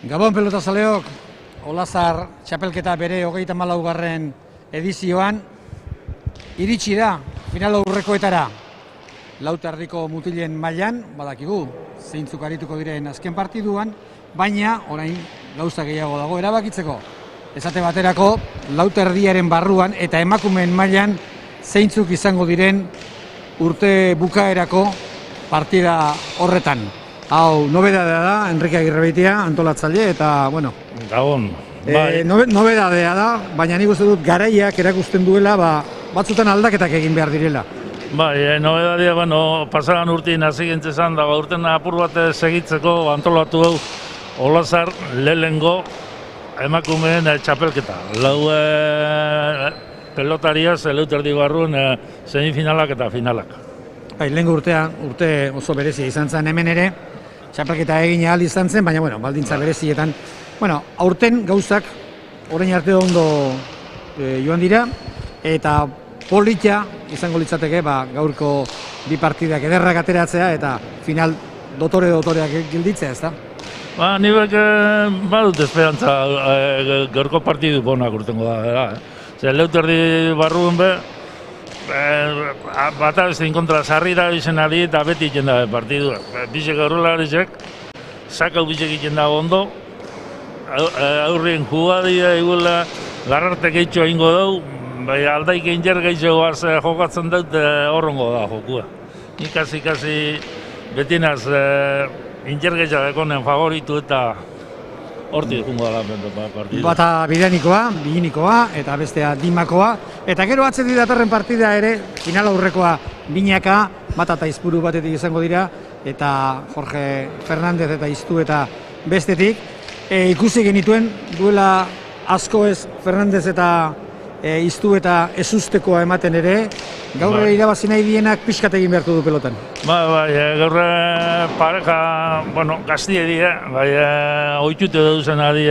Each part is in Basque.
Gabon pelotazaleok, Olazar txapelketa bere 34. edizioan iritsi da final aurrekoetara. Lauterdiko mutilen mailan, badakigu, zeintzuk arituko diren azken partiduan, baina orain gauza gehiago dago erabakitzeko. Esate baterako, lauterdiaren barruan eta emakumeen mailan zeintzuk izango diren urte bukaerako partida horretan. Hau, nobedadea da, Enrique Agirrebeitia, antolatzaile, eta, bueno... Gabon, bai. Nobedadea da, baina nik uste dut garaiak erakusten duela, batzutan aldaketak egin behar direla. Bai, nobedadea, pasagan urtein hasi gintzen da, urten apur bat segitzeko antolatu hau Olazar lehengo emakumeen txapelketa. Lau pelotariaz, Eleuterdi barruen semifinalak eta finalak. Bai, lehengo urte oso berezia izan zen hemen ere, txapelketa egin ahal izan zen, baina baldintza berezietan. Aurten gauzak orain arte ondo joan dira, eta polita izango litzateke gaurko bi partidak ederrak ateratzea eta final dotoreak gilditzea, ezta? Nibek badut esperantza gaurko partidu bonak urtengo da. Eleuterdi barruen bata bestein kontra sarri da izen ari eta beti egiten da partidua. Bizek aurrelarizek, sakau bizek egiten da ondo, aurrien jugadia eguela larrarte gehitxo egingo dugu, aldaik egin jer gehitxo jokatzen dut horrengo da jokua. Ikasi betinaz injer gehitxo dekonen favoritu eta horti jungo da partidua. Bata bidenikoa eta bestea dimakoa. Eta gero atzedi datorren partida ere, final aurrekoa binaka, bata eta izpuru batetik izango dira, eta Jorge Fernandez eta iztu eta bestetik. Ikusi genituen duela asko ez Fernandez eta iztu eta ezustekoa ematen ere, gaur irabazi nahi dienak pixkat egin beharko du pelotan. Gaur pareja, gaztie dira, oitute duzen ari,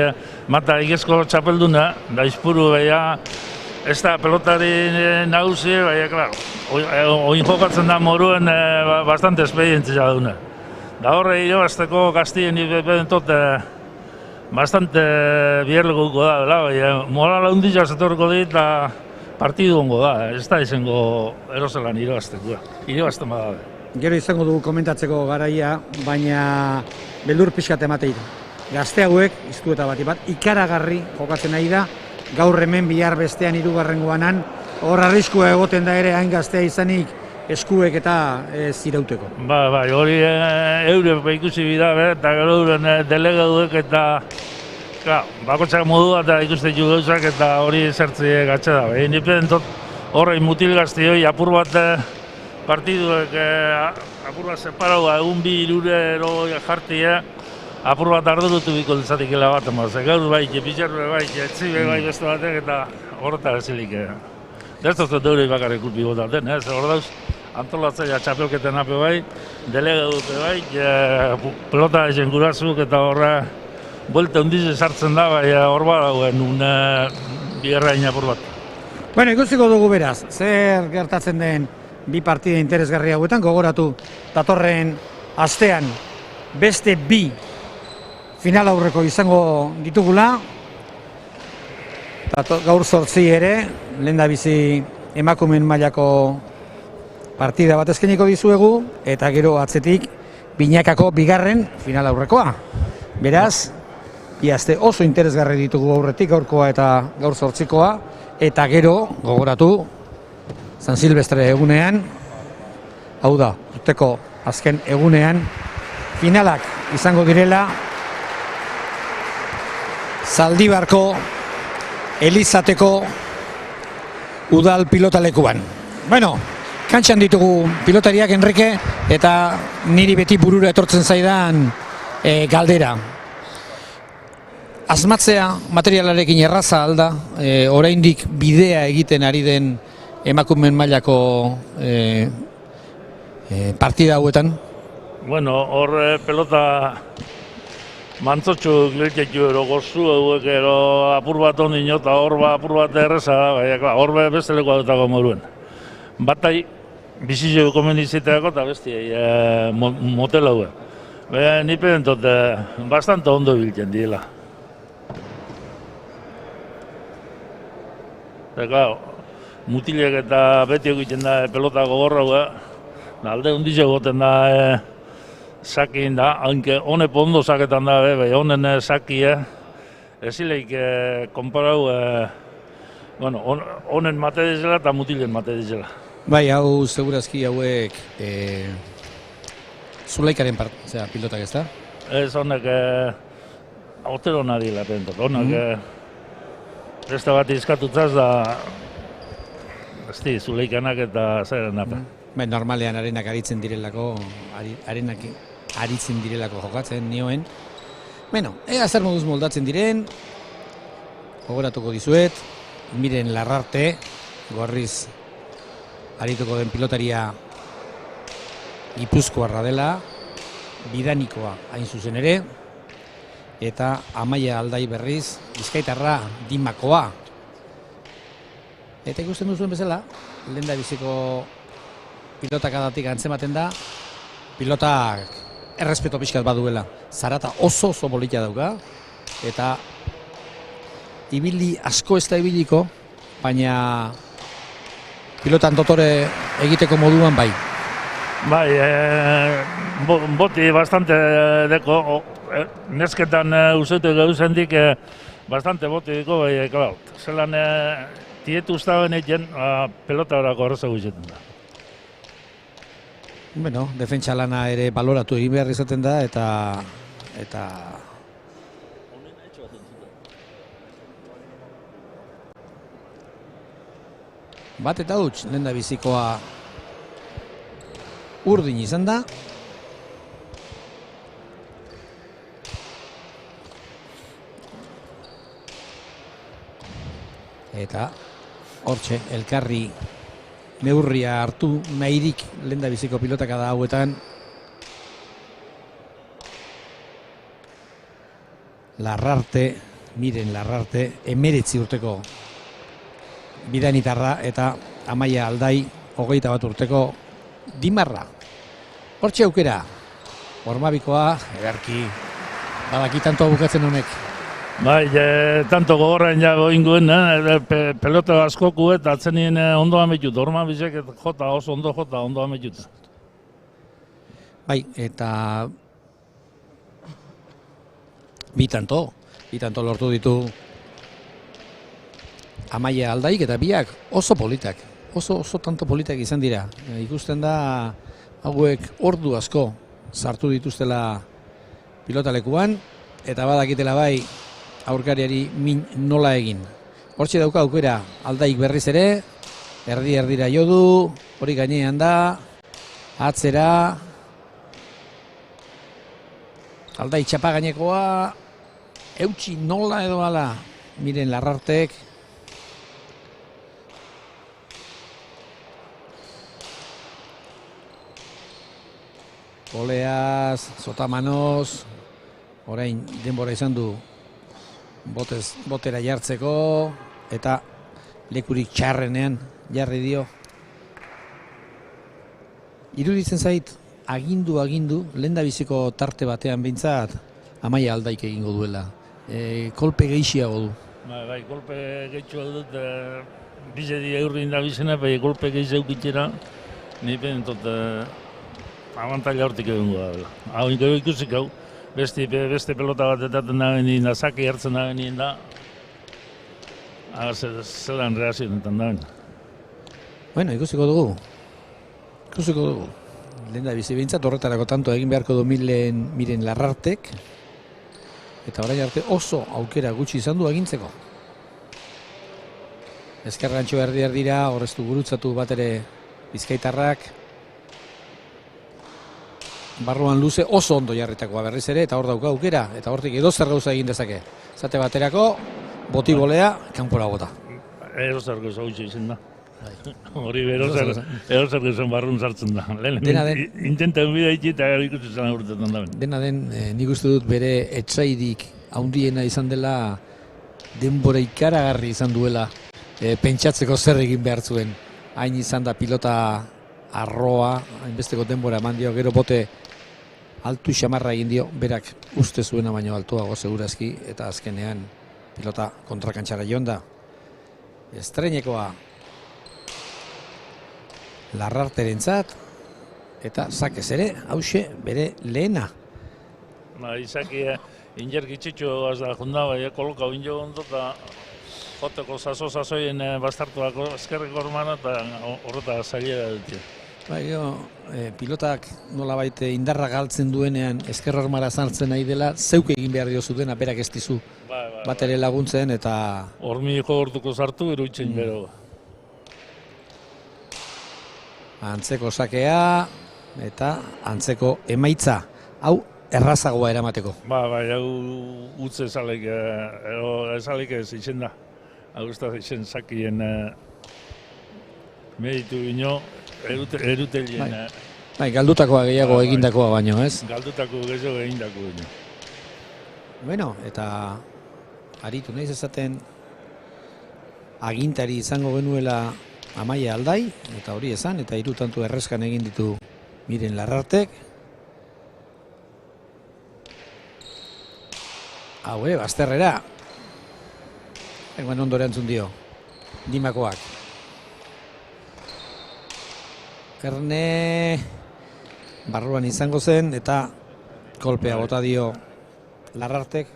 mata igezko txapelduna, da izpuru ez da pelotari nagusi, oin jokatzen da moruen bastante esperientzia duna. Da horre irabazteko gaztien ibedentot bastante bierleguko da, moral handila zetorko dit eta partidu ongo da, ez da izango eroselan irabazteko, irabazten bada. Gero izango dugu komentatzeko garaia, baina beldur pixkat emateik. Gazte hauek, iztu eta bat, ikaragarri jokatzen nahi da, gaur hemen bihar bestean hirugarrengoanan, hor arriskua egoten da ere hain gaztea izanik eskuek eta zirauteko. Hori eure ikusi bida, eta gero euren delegaduek eta bakotxak modua eta ikusten ju gauzak eta hori zertzi gatxe da. Nipentot horrein mutil gazti hori apur bat partiduek apur bat separau egun bi irurero jartia, apur bat ardurutu biko ditzatik hila bat, gaur pizarre etzibe beste batek eta horretar ezilik. Deztozten deurei bakarrik kulpi botaten, hor dauz, antolatzaia txapelketen ape pelota ezen gurazuk eta horra buelta hundize sartzen da, hor badauen bigarrain apur bat. Ikusiko dugu beraz, zer gertatzen den bi partida interesgarri hauetan, gogoratu datorren astean beste bi final aurreko izango ditugula, gaur 8 ere, lehendabizi emakumeen mailako partida bat eskainiko dizuegu, eta gero atzetik binakako bigarren final aurrekoa. Beraz, iazte oso interesgarri ditugu aurretik gaurkoa eta gaur 8koa, eta gero, gogoratu, San Silvestre egunean, hau da, urteko azken egunean, finalak izango direla, Zaldibarko Elizateko udal pilotalekuan. Kantxan ditugu pilotariak, Enrique, eta niri beti burura etortzen zaidan galdera. Asmatzea materialarekin erraza alda, oraindik bidea egiten ari den emakumeen mailako partida hauetan? Hor pelota mantzotxu giltxetu ero gozu eduek ero apur bat ondin eta hor apur bat erreza da, hor beste lekoa dutago moruen. Batai bizizio komen iziteako eta besti motel hauek. Ni pentot bastante ondo biltzen diela. Eta, claro, mutilek eta beti egiten da pelota gogorra, alde hundize goten da sakin da, hanke honek ondo saketan da, bai, honen saki, ezileik konparau, honen mate dizela eta mutilen mate dizela. Bai, hau segurazki hauek Zulaikaren pilotak ez da? Ez honek otero nadila pentot, honek beste bat izkatutzaz da Zulaikanak eta zaren napa. Bai, normalean arenak aritzen direlako, aritzen direlako jokatzen nioen. Bueno, ea zer moduz moldatzen diren, gogoratuko dizuet, Miren Larrarte, gorriz arituko den pilotaria Gipuzkoarra dela, bidanikoa hain zuzen ere, eta Amaia Aldai berriz, Bizkaitarra Dimakoa. Eta ikusten duzuen bezala, lehendabiziko pilotakadatik antzematen da, pilotak errespeto pixkat baduela. Zarata oso bolita dauka, eta ibili asko ez da ibiliko, baina pilotan dotore egiteko moduan bai. Bai, boti bastante deko, nesketan usetu gauzendik bastante boti deko, bai, klar, zelan tietu ustaben egin pelota horako horreza guzetan da. Bueno, defentsa lana ere baloratu egin behar izaten da, eta bat eta huts, lehendabizikoa urdin izan da. Eta hortxe, elkarri neurria hartu nahirik lehendabiziko pilotakada hauetan. Larrarte, Miren Larrarte, 19 urteko bidanitarra eta Amaia Aldai, 21 urteko Dimarra. Hortxe aukera, Ormabikoa, egarki, badaki tanto bukatzen honek. Bai, tanto gogorren ja goinguen, pelota askoku eta atzenien ondo ametut, Ormabizek jota, oso ondo jota, ondo ametut. Bai, eta bi tanto lortu ditu Amaia Aldaik eta biak oso politak, oso tanto politak izan dira. Ikusten da hauek ordu asko sartu dituztela pilotalekuan, eta badakitela bai aurkariari min nola egin. Hortxe dauka aukera Aldaik berriz ere, erdira jo du, hori gainean da, atzera, Aldai txapa gainekoa, eutxi nola edo ala, Miren Larrartek. Oleaz, Sotamanoz, orain denbora izan du botera jartzeko, eta lekurik txarrenean jarri dio. Iruditzen zait, agindu, lehendabiziko tarte batean behintzat, Amaia Aldaik egingo duela. Kolpe gehiago du. Bai, kolpe gehiago dut, bizedi eurrin da bizena, bai, kolpe gehiago eukitxera, nipe entot abantaila hortik egingo da. Hau ikusik hau, beste pelota bat etaten da genien da, saki hartzen da genien da, zelan reazionetan da genien. Bueno, ikusiko dugu. Lehen da bizi behintzat horretarako tanto egin beharko du Miren Larrartek, eta orain arte oso aukera gutxi izan du agintzeko. Ezkerrantxo erdira, horreztu gurutzatu bat ere Bizkaitarrak, barruan luze oso ondo jarritakoa berriz ere, eta hor dauka aukera, eta hortik edo zer gauza egin dezake. Zate baterako, botibolea, kanpora bota. Erozer gauza gutxi izan da. Hori erozer gauza barrun sartzen da. Intenten bidea itxi eta ikusi zen aurtetan da. Dena den, nik uste dut bere etsairik handiena izan dela, denbora ikaragarri izan duela, pentsatzeko zer egin behar zuen. Hain izan da pilota arroa, hainbesteko denbora eman dio, gero bote altu xamarra egin dio, berak uste zuena baino altuago segurazki, eta azkenean pilota kontrakantxara joan da. Estreinekoa Larrarterentzat, eta Sakez ere, hause bere lehena. Izaki injerkitzitxo da junda, bai, koloka binjo ondo, eta joteko zazoien bastartuako eskerrik ormana, eta horreta zaila dut. Bai, pilotak nolabait indarra galtzen duenean esker hormara sartzen nahi dela, zeuk egin behar dio zutena, berak ez dizu bat ere laguntzen, eta... Hormi jogortuko sartu, eruitzen bero. Antzeko sakea, eta antzeko emaitza. Hau, errazagoa eramateko. Bai, hau utze esalik ez izen da. Hau ez da izen sakien meditu gino, erutelien. Bai, galdutakoa gehiago egindakoa baino, ez? Galdutako gehiago egindako gino. Bueno, eta aritu naiz esaten agintari izango genuela Amaia Aldai, eta hori esan, eta 3 tantu erreskan egin ditu Miren Larrartek. Hau, bazterrera. Egoen ondo erantzun dio. Dimakoak. Erne barruan izango zen, eta kolpea bota dio Larrartek.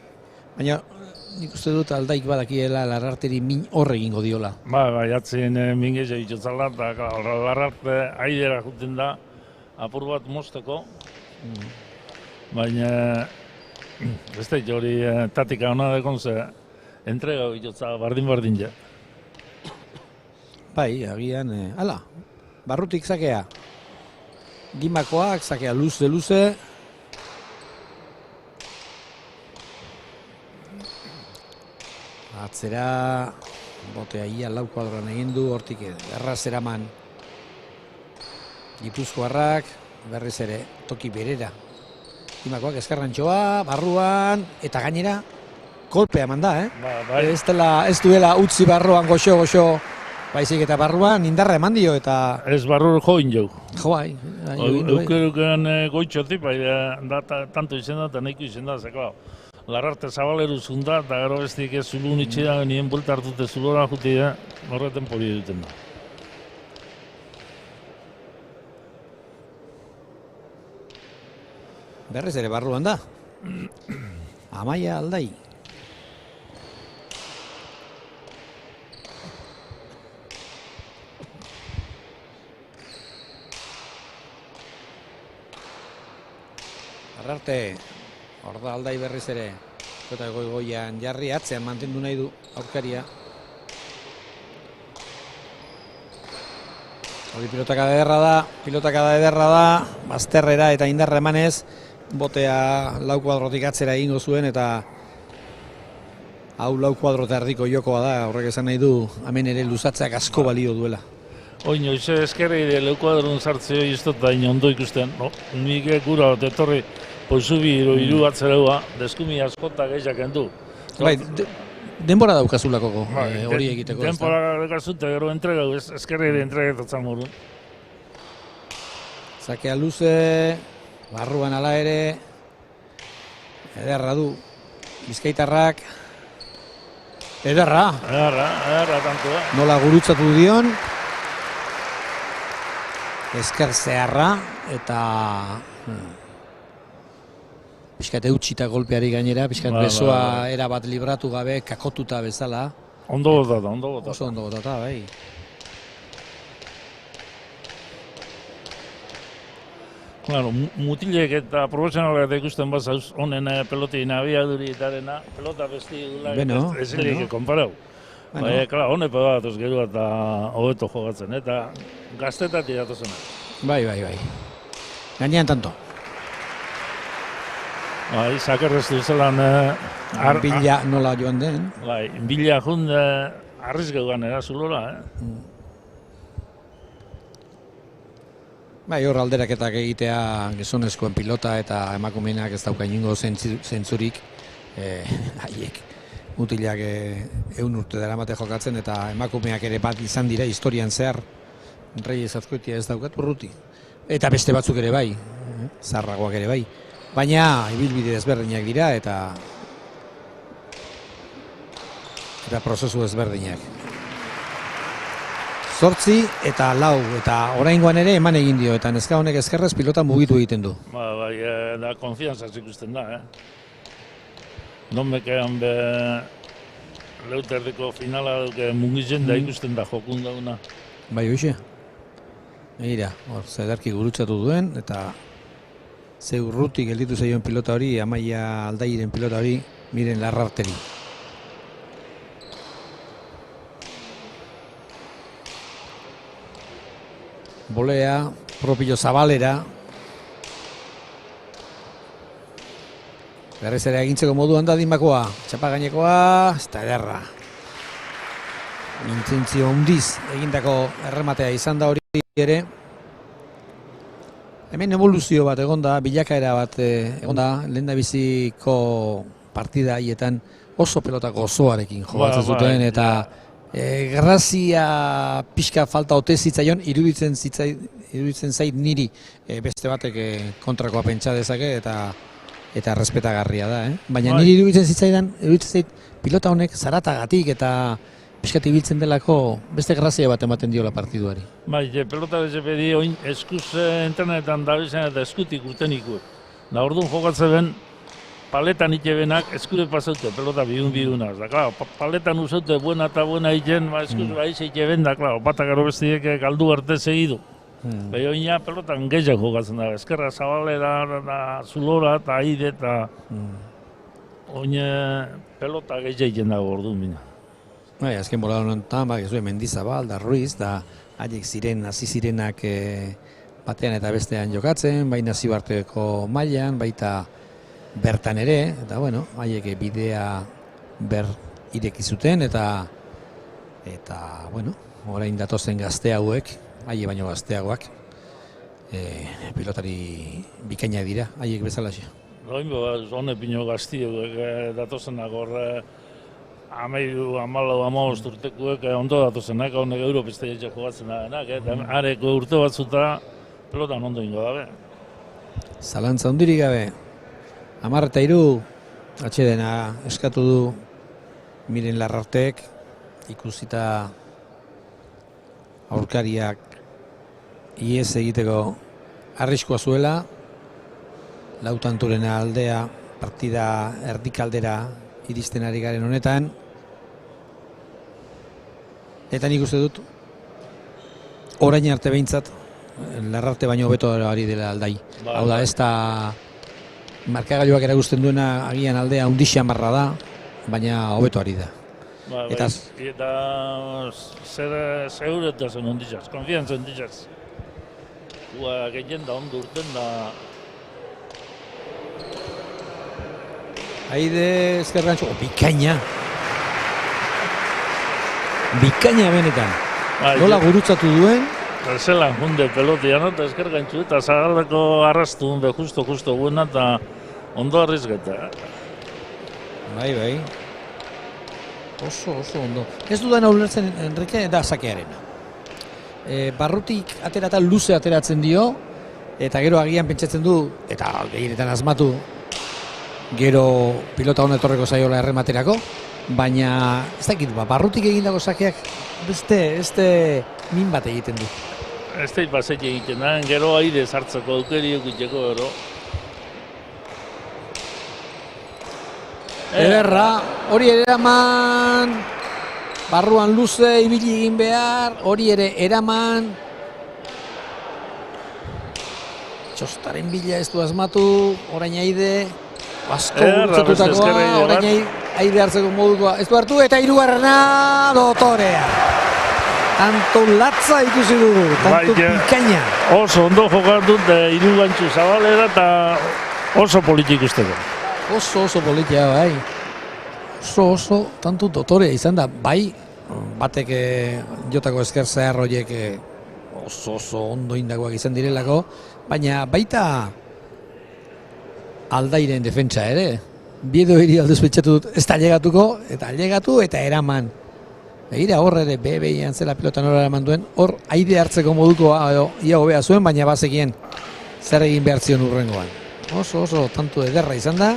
Baina nik uste dut Aldaik badakiela Larrarteri min horre egingo diola. Bai, atzien mingeze dituzala, eta Larrarte aidera juten da, apur bat mozteko. Baina, ez da hori tatika hona dekon ze, entrega bitutza bardin ja. Bai, agian, ala, barrutik zakea. Dimakoak, zakea luze. Atzera, botea ia 4 kuadroan egin du, hortik erraz eraman Gipuzkoarrak, berriz ere toki berera. Dimakoak eskarrantxoa, barruan, eta gainera kolpea eman da, Bai. Ez duela utzi barruan goxo, baizik eta barruan indarra eman dio, eta... Ez barru join jau. Bai. Eukeruken goitxotik, bai, tanto izen da, eta nahiko izen da, zeko. Larrarte zabaleru zunda, eta gero bestik ez zulun itxea, nien bulta hartute zulora jutia, horreten poli duten da. Berriz ere barruan da. Amaia Aldai. Larrarte. Hor da Aldai berriz ere. Eta goian jarri atzean mantendu nahi du aurkaria. Hori pilotaka ederra da, bazterrera eta indarra emanez, botea 4 kuadrotik atzera egingo zuen, eta hau 4 kuadro eta erdiko jokoa da, horrek esan nahi du, hemen ere luzatzeak asko balio duela. Oino, ize eskerri ere 4 kuadron sartzeo iztot da ondo ikusten, nik gura etorri poizubi iru atzeraua, deskumi askota gehiak endu. Bai, denbora daukazulako hori egiteko. Denbora daukazute, gero entregau, eskerri ere entregatzen morun. Zakea luze, barruan ala ere, ederra du, Bizkaitarrak, ederra tanto da. Nola gurutzatu dion, esker zeharra, eta pixkat eutxita golpeari gainera, pixkat besoa erabat libratu gabe, kakotuta bezala. Ondo botata. Oso ondo botata, bai. Claro, mutilek eta profesionalak ikusten bazauz, honen pelotin abiaduri eta dena, pelota besti dula, ez helik konparau. Klar, hone pedatuz gero eta hobeto jogatzen, eta gaztetatik datuzena. Bai. Gainean tanto. Bai, sakerreztu zelan... Bila nola joan den. Bai, bila junde arrizgeugan erazulora, Bai, hor alderaketak egitea gizonezkoen pilota eta emakumeenak ez dauka inongo zentzurik. Haiek mutilak 100 urte daramate jokatzen, eta emakumeak ere bat izan dira historian zehar. Reyes Azkoitia ez daukat urruti. Eta beste batzuk ere bai, zarragoak ere bai. baina ibilbide ezberdinak dira eta prozesu ezberdinak. 8 eta 4 eta oraingoan ere eman egin dio eta neska honek ezkerrez pilota mugitu egiten du. Bai, da konfianza ikusten da, Non mekean be leuterdeko finala duke mugitzen da ikusten da jokun dauna. Bai, hoxe. Egira, hor, zederki gurutzatu duen eta ze urrutik gelditu zaioen pilota hori, Amaia Aldairen pilota hori, Miren Larrarteri. Bolea, propio Zabalera. Berrez ere egintzeko moduan da Dimakoa. Txapa gainekoa, ez da ederra. Intentzio hundiz egindako errematea izan da hori ere. Hemen evoluzio bat egonda, bilakaera bat egonda, lehendabiziko partida haietan oso pelotako osoarekin jogatzen zuten eta grazia pixka falta ote zitzaion iruditzen zait niri beste batek kontrakoa pentsa dezake eta respetagarria da, Baina niri iruditzen zait pilota honek zaratagatik eta pixkat ibiltzen delako beste grazia bat ematen diola partiduari. Bai, pelota bezepedi oin eskuz entrenetan dabizen eta eskutik urtenik. Da orduan jokatzen ben paletan itebenak eskure pasaute, pelota bidun-bidunaz. Da, klaro, paletan usaute buena eta buena iten, eskuz baiz iteben da, klaro, batak ero bestiek galdu arte segidu. Baina oina pelotan gehiago jokatzen da, eskerra Zabalera, Zulora eta Aide eta oina pelota gehiago iten dago orduan bina. Bai, azken bola honetan, Mendizabal, da Ruiz, da haiek hasi zirenak batean eta bestean jokatzen, bai nazioarteko mailan, baita bertan ere, eta haiek bidea ber ireki zuten eta orain datozen gazte hauek, haie baino gazteagoak, pilotari bikaina dira, haiek bezalaxe. Hone pino gaztiak datozenak horre, Amaidu, amalau, amabost urtekuek ondo datozenak, honek Europeste jokatzen dabenak, areko urte batzuta pelotan ondo ingo dabe. Zalantza hundirik gabe, 10-3 atxedena eskatu du Miren Larrartek, ikusita aurkariak iez egiteko arriskua zuela, Lautanturena aldea partida erdikaldera iristen ari garen honetan. Eta nik uste dut, orain arte behintzat, Larrarte baino hobeto ari dela Aldai. Hau da, ez da markagailuak erakusten duena agian aldea undixan barra da, baina hobeto ari da. Eta zer seguretasun undixaz, konfiantza undixaz. Gehien da ondo urten da. Aide ezkerrantxo, bikaina. Bikaina benetan. Nola gurutzatu duen. Zelan junde pelotian eta ezkergantxu eta zagaldeko arrastu hunde justo buena eta ondo arrizgeta. Bai. Oso ondo. Ez dudan ulertzen Enrique da sakearena. Barrutik aterata luze ateratzen dio eta gero agian pentsatzen du eta gehienetan asmatu gero pilota hona etorreko zaiola errematerako, baina ez dakit, barrutik egindako sakeak beste min bat egiten du. Ez da ipazet egiten da, gero aire sartzeko aukeriok iteko gero. Ederra, hori ere eraman, barruan luze ibili egin behar, hori ere eraman. Txostaren bila ez du asmatu, orain Aide, asko gurtzatutakoa, orain Aide hartzeko modukoa, ez du hartu eta hirugarrena Dotorea. Tanto latza ikusi dugu, tanto pikaina. Oso ondo jokatut hirugantxu Zabalera eta oso politik usteko. Oso politia, bai. Oso, tanto Dotorea izan da, bai, batek jotako esker zehar horiek oso ondo indagoak izan direlako, baina baita Aldairen defentsa ere. Biedo hiri alduz betxatu dut, ez da llegatuko, eta llegatu eta eraman. Begira hor ere behian zela pilota nora eraman duen, hor Aide hartzeko moduko ia hobea zuen, baina bazekien zer egin behar zion urrengoan. Oso tanto ederra izan da.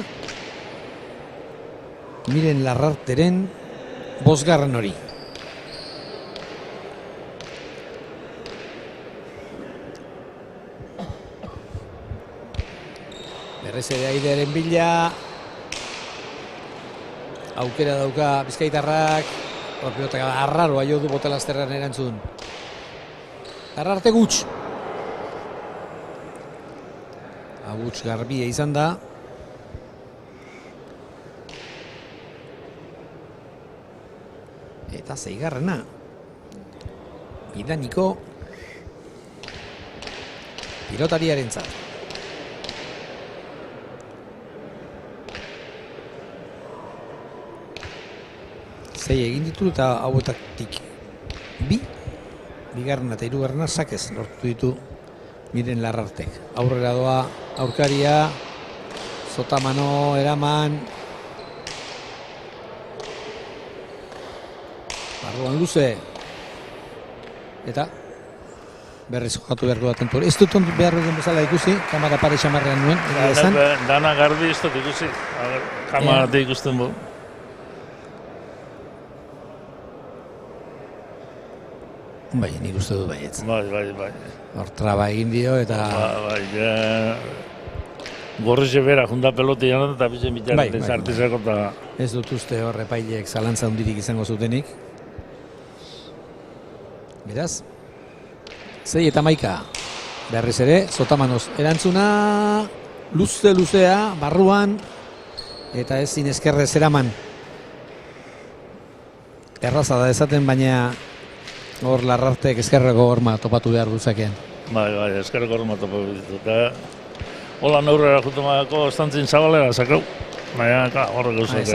Miren Larrarteren 5. hori. Berriz ere Aidearen bila. Aukera dauka bizkaitarrak. Pilotak arraroa jo du Botelazterran erantzun. Larrarte gutx. Aguts garbia izan da. Eta 6. Bidaniko pilotariarentzat. 6 egin ditu eta hauetatik 2. 2. eta 3. sakez lortu ditu Miren Larrartek. Aurrera doa aurkaria, Sotamano eraman. Barruan luze. Eta berriz jokatu beharko da tentu. Ez dut behar duen bezala ikusi, kamara pare xamarrean nuen. Dana garbi ez dut ikusi, kamara ikusten bu. Bai, nik uste dut baietz. Bai. Hor traba egin dio eta... Bai, gorrixe bera, junta peloti janet eta bizen bitxarete zartizeko eta... Ez dut uste hor epaileek zalantza hundirik izango zutenik. Beraz, 6 eta 11. Berriz ere, Sotamanoz erantzuna, luzea, barruan, eta ezin eskerrez eraman. Erraza da esaten, baina hor Larrartek eskerreko horma topatu behar duzakean. Bai, eskerreko horma topatu ditu. Hola neurrera jutumako estantzin Zabalera sakau. Baina, horrek gauzak.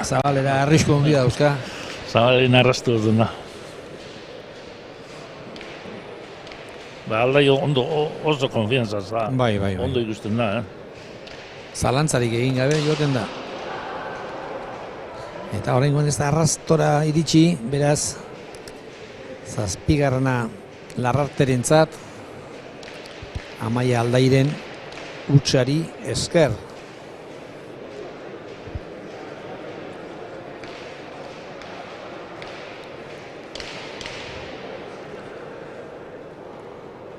Zabalera arrisku hondi dauzka. Zabalerin arrastu dut da. Aldai oso konfiantzaz da. Bai. Ondo ikusten da, Zalantzarik egin gabe joten da. Eta oraingoan ez da arrastora iritsi, beraz 7. Larrarterentzat, Amaia Aldairen hutsari esker.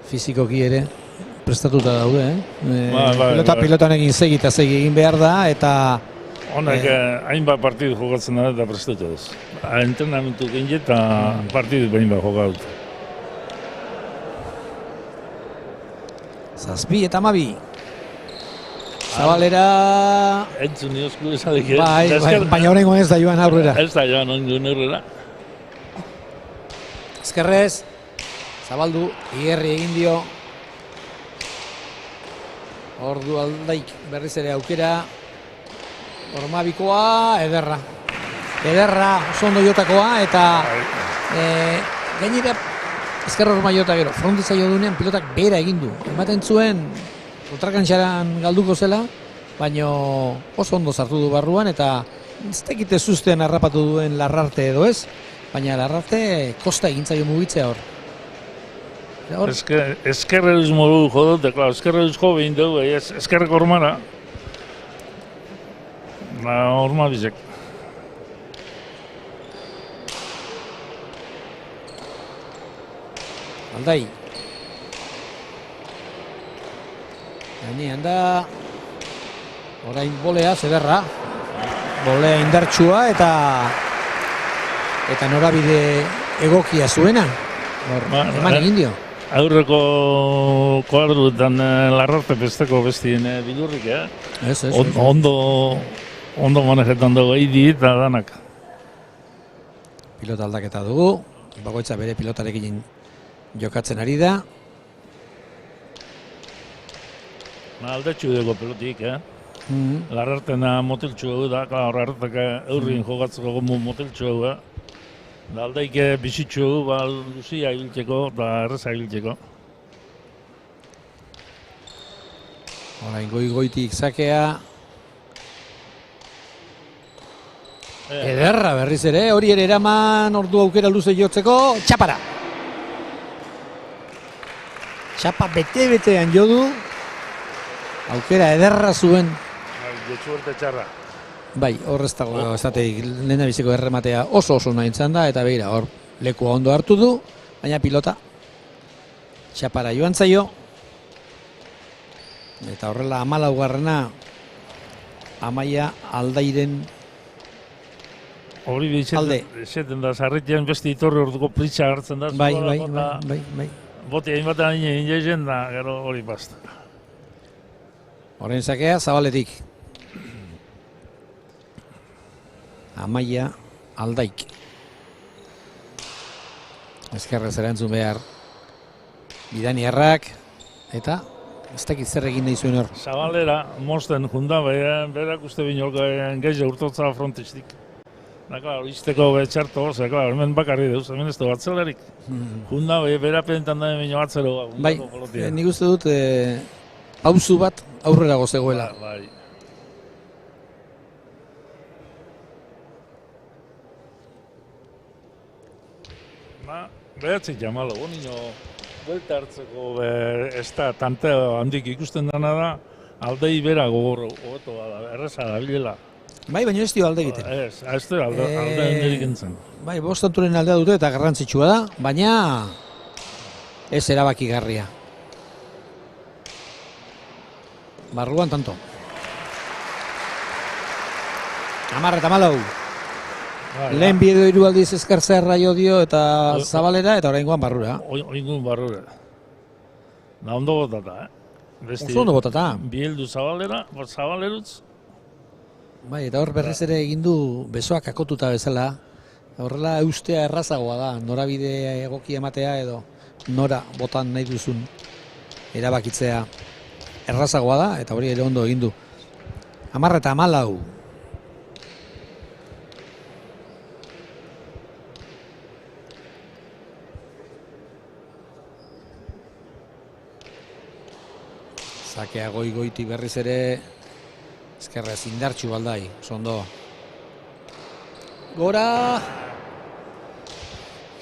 Fizikoki ere prestatuta daude, Pilota honekin segi egin behar da, eta... Honek hainbat partidu jokatzen da eta prestatu ez. Entrenamentu egin eta partidu behin bat jokatu. 7 eta 12. Zabalera... Entzun niozku esadik. Baina horrengo ez da joan aurrera. Ez da joan aurrera. Ezkerrez, Zabaldu, Igerri egin dio. Ordu Aldaik berriz ere aukera. Ormabikoa, ederra, oso ondo jotakoa, eta gainera ezkerra orma jota gero, frontiza jodunean pilotak bera egin du. Ematen zuen, ultrakantxaran galduko zela, baina oso ondo sartu du barruan, eta ez tekite zuztean harrapatu duen Larrarte edo ez, baina Larrarte kosta egintzaio mugitzea hor. Ezkerreruz modu jodut, ezkerreruz jo behin dugu, ezkerreko ormara. Orma bizek. Aldai. Gainean da. Orain bolea, zederra. Bolea indartsua eta norabide egokia zuena. Eman egin dio. Aurreko koarduetan Larrarte besteko bestien bidurrik, Ondo manejetan dugu eidi eta danak. Pilota aldaketa dugu. Bakoitza bere pilotarekin jokatzen ari da. Aldetxu dugu pilotik, Larrarten motiltxu dugu da, Larrartek eurrin jokatzeko motiltxu dugu. Aldaik bizitxu dugu, luzia ibiltzeko eta erreza ibiltzeko. Orain goitik zakea. Ederra berriz ere, hori ere eraman ordu aukera luze jotzeko, txapara. Txapa bete-betean jodu. Aukera ederra zuen. Jetxuerte txarra. Bai, hor ez dago esateik lehen biziko errematea oso nahi izan da, eta begira, hor lekua ondo hartu du, baina pilota txapara joan zaio. Eta horrela 14garrena Amaia Aldairen hori bizeten da, sarritean beste itorri orduko pritxa hartzen da. Bai. Boti hain batean inen da, gero hori basta. Horren zakea, Zabaletik. Amaia Aldaik. Ezkerrez erantzun behar Bidaniarrak, eta ez dakit zer egin nahi zuen hor. Zabalera, mosten junda, berak uste binolka gehiago urtotza frontistik. Da, klar, izteko betxarto, ose, klar, hemen bakarri deuz, hemen ez du batzelarik. Junda, bera pentan da hemen batzero. Bai, nik uste dut, pauzu bat aurrera gozegoela. Bai. Behatzik jamalo, nino buelta hartzeko ez da tante handik ikusten dena da, Aldei bera gogorro, erreza da bilela. Bai, baina ez dio alde egiten. Ez da alde handirik entzen. Bai, bostanturen aldea dute eta garrantzitsua da, baina ez erabakigarria. Barruan tanto. 10-14. Lehen biedo hiru aldiz ezkertzerra jo dio eta Zabalera eta oraingoan Barrura. Oingoan Barrura. Da ondo botata, Oso ondo botata. Bieldu Zabalera, Zabalerutz. Bai, eta hor berriz ere egin du besoak akotuta bezala. Horrela eustea errazagoa da, norabide egoki ematea edo nora botan nahi duzun erabakitzea errazagoa da, eta hori ere ondo egin du. 10-14. Zakea goiti berriz ere ezkerrez indartxu Aldai, ondo. Gora!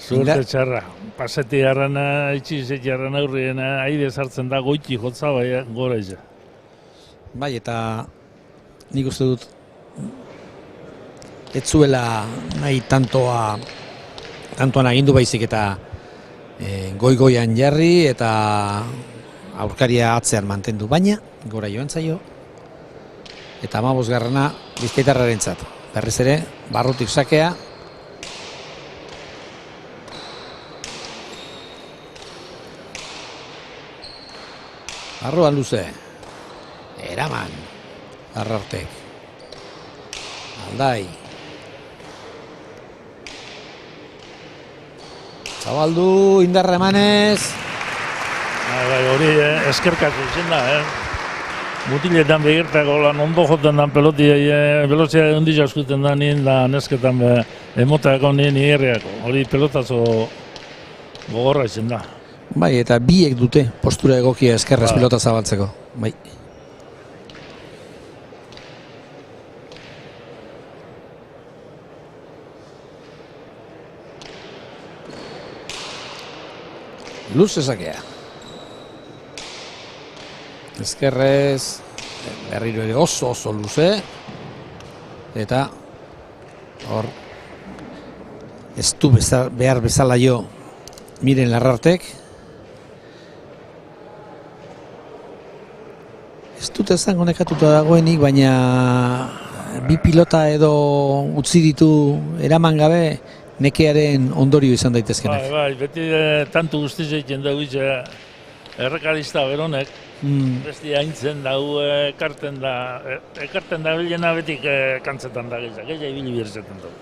Zurte txarra, paseti harrana, itxizet jarran aurrien, aire sartzen da goiti jotza, bai, gora izan. Bai, eta nik uste dut ez zuela nahi tantoan agindu baizik eta goi-goian jarri eta aurkaria atzean mantendu, baina gora joan zaio eta 15garrena Bizkaitarrarentzat. Berriz ere, barrutik sakea. Barruan luze. Eraman. Arrartek. Aldai. Zabaldu, indarra emanez. Bai, hori eskerkako izan da, Mutiletan begirtako lan ondo joten dan pelotia, velozia ondila eskuten da nien da nesketan emotako nien hierriako. Hori pelotazo gogorra izan da. Bai, eta biek dute postura egokia eskerrez pilota zabaltzeko. Bai. Luz ezakea. Ezkerrez, berriro ere oso luze, eta hor ez du behar bezala jo Miren Larrartek. Ez dut ezango nekatuta dagoenik, baina bi pilota edo utzi ditu eraman gabe nekearen ondorio izan daitezkenak. Bai, beti tantu guztiz egiten dugu errekalista beronek. Besti haintzen dago, ekarten da bilena betik kantzetan da gehiago, ibili birzetan dugu.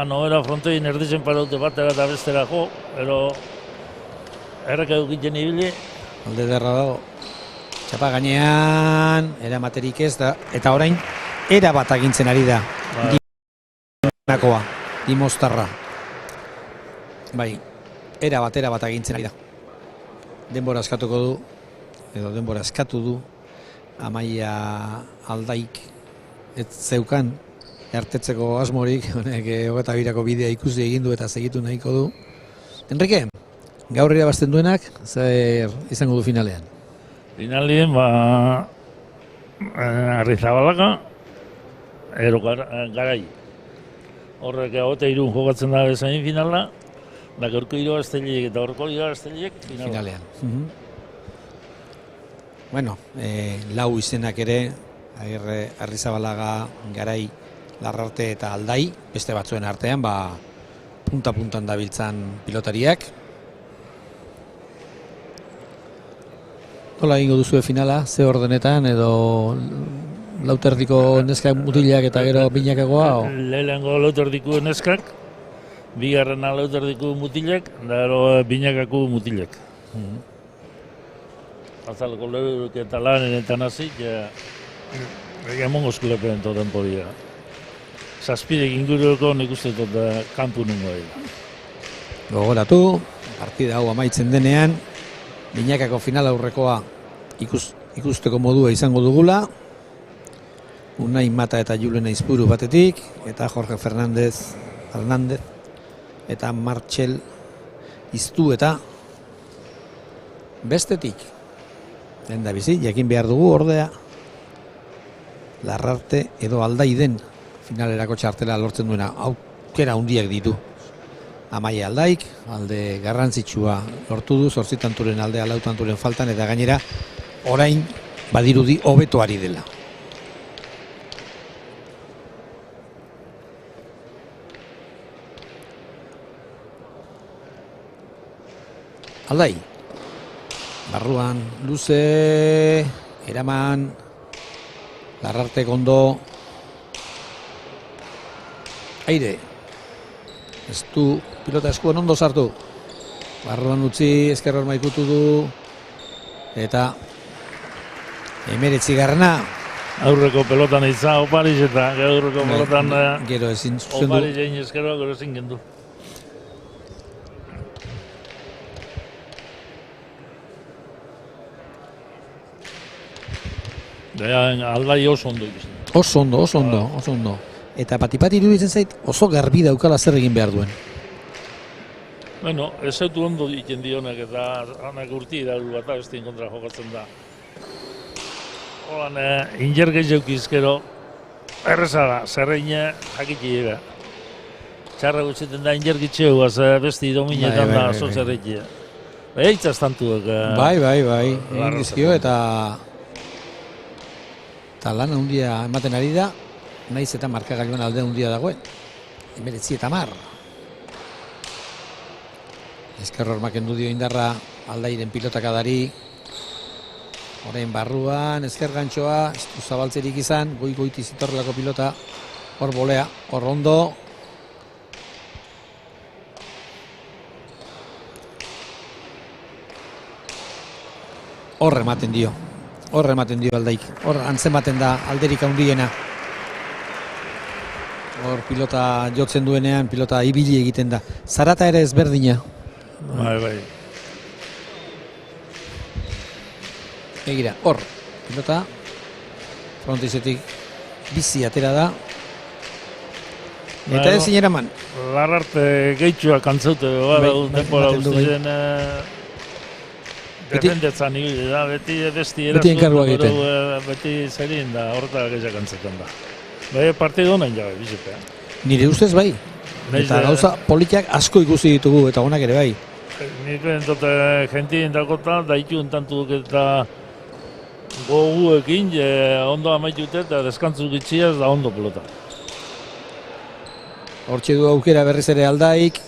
Nobera frontoin erdizen paraute batera eta bestera jo, ero erreka dukitzen ibili. Alde derra dago, txapa gainean, eramaterik ez da, eta orain erabat agintzen ari da. Dimostarra. Bai, erabat agintzen ari da. Denbora eskatuko du. Edo denbora eskatu du Amaia Aldaik ez zeukan ertetzeko asmorik, honek 22ko bidea ikusi egin du eta segitu nahiko du. Enrique, gaur irabazten duenak zer izango du finalean? Finalean, Arrizabalaga, ero garai. Horrek egote irun jokatzen da bezain finala, da gaurko irabazteliek eta gaurko irabazteliek finalean. Bueno, lau izenak ere, Arrizabalaga, Garai, Larrarte eta Aldai, beste batzuen artean, punta-puntan dabiltzan pilotariak. Nola egingo duzue finala, ze ordenetan, edo lauterdiko neskak mutilak eta gero binakegoa? Lehenengo lauterdiko neskak, bigarrena lauterdiko mutilak, da gero binakako mutilak. Azaleko leheruk eta lanenetan hasi, egon gozkulepen toten podia. Zazpidek inguruko nik uste dut kanpu nungo dira. Gogoratu, partida hau amaitzen denean, binakako final aurrekoa ikusteko modua izango dugula. Unai Mata eta Julen Aizpuru batetik, eta Jorge Fernández eta Martxel Iztu eta bestetik. Lenda bizi, jakin behar dugu ordea Larrarte edo Aldai den finalerako txartela lortzen duena. Aukera handiak ditu. Amaia Aldaik, alde garrantzitsua lortu du, 8 tanturen aldea 4 tanturen faltan, eta gainera orain badirudi hobeto ari dela. Aldai, barruan luze, eraman, Larrarte gondo, aire, ez du pilota eskuan ondo sartu, barruan utzi, eskerror maikutu du, eta 19. Aurreko pelotan izan Opariz eta aurreko pelotan gero ezin zuzendu. Opariz egin eskerroa gero ezin gendu. Aldai oso ondo ikusten. Oso ondo. Eta bat iruditzen zait oso garbi daukala zer egin behar duen. Bueno, ez zautu ondo diken dionak eta anak urti daulu bat abestien kontra jokatzen da. Holan, injergei jaukizkero, erreza da, zerreine jakiti ega. Txarra gutxeten da injergitxeu, besti dominetan da zotzerreikia. Eitzaz tantuak. Bai, egin dizkio eta lan handia ematen ari da, naiz eta markagailuan alde handia dagoen. 19. Eskerror makendu dio indarra Aldairen pilotakadari. Orain barruan, ezker gantxoa, ez du zabaltzerik izan, goiti zitorrelako pilota, hor bolea, hor ondo. Hor ematen dio Aldaik, hor antzematen da alderik handiena. Hor pilota jotzen duenean, pilota ibili egiten da. Zarata ere ezberdina. Bai. Egira, hor, pilota frontizetik bizi atera da. Eta ezin eraman. Larrarte gehitxuak antzaute, denbora guztien defendetzan ibili da, beti enkargua egiten. Beti zerien da, horretara gehiak antzaten da. Partidu honen jabe, bizitea. Nire ustez bai. Eta gauza politiak asko ikusi ditugu, eta honak ere bai. Nire entote jentien dakota, daitu entantuk eta goguekin, ondo amaitute eta deskantzu gitziaz da ondo pelota. Hortxe du aukera berriz ere Aldaik,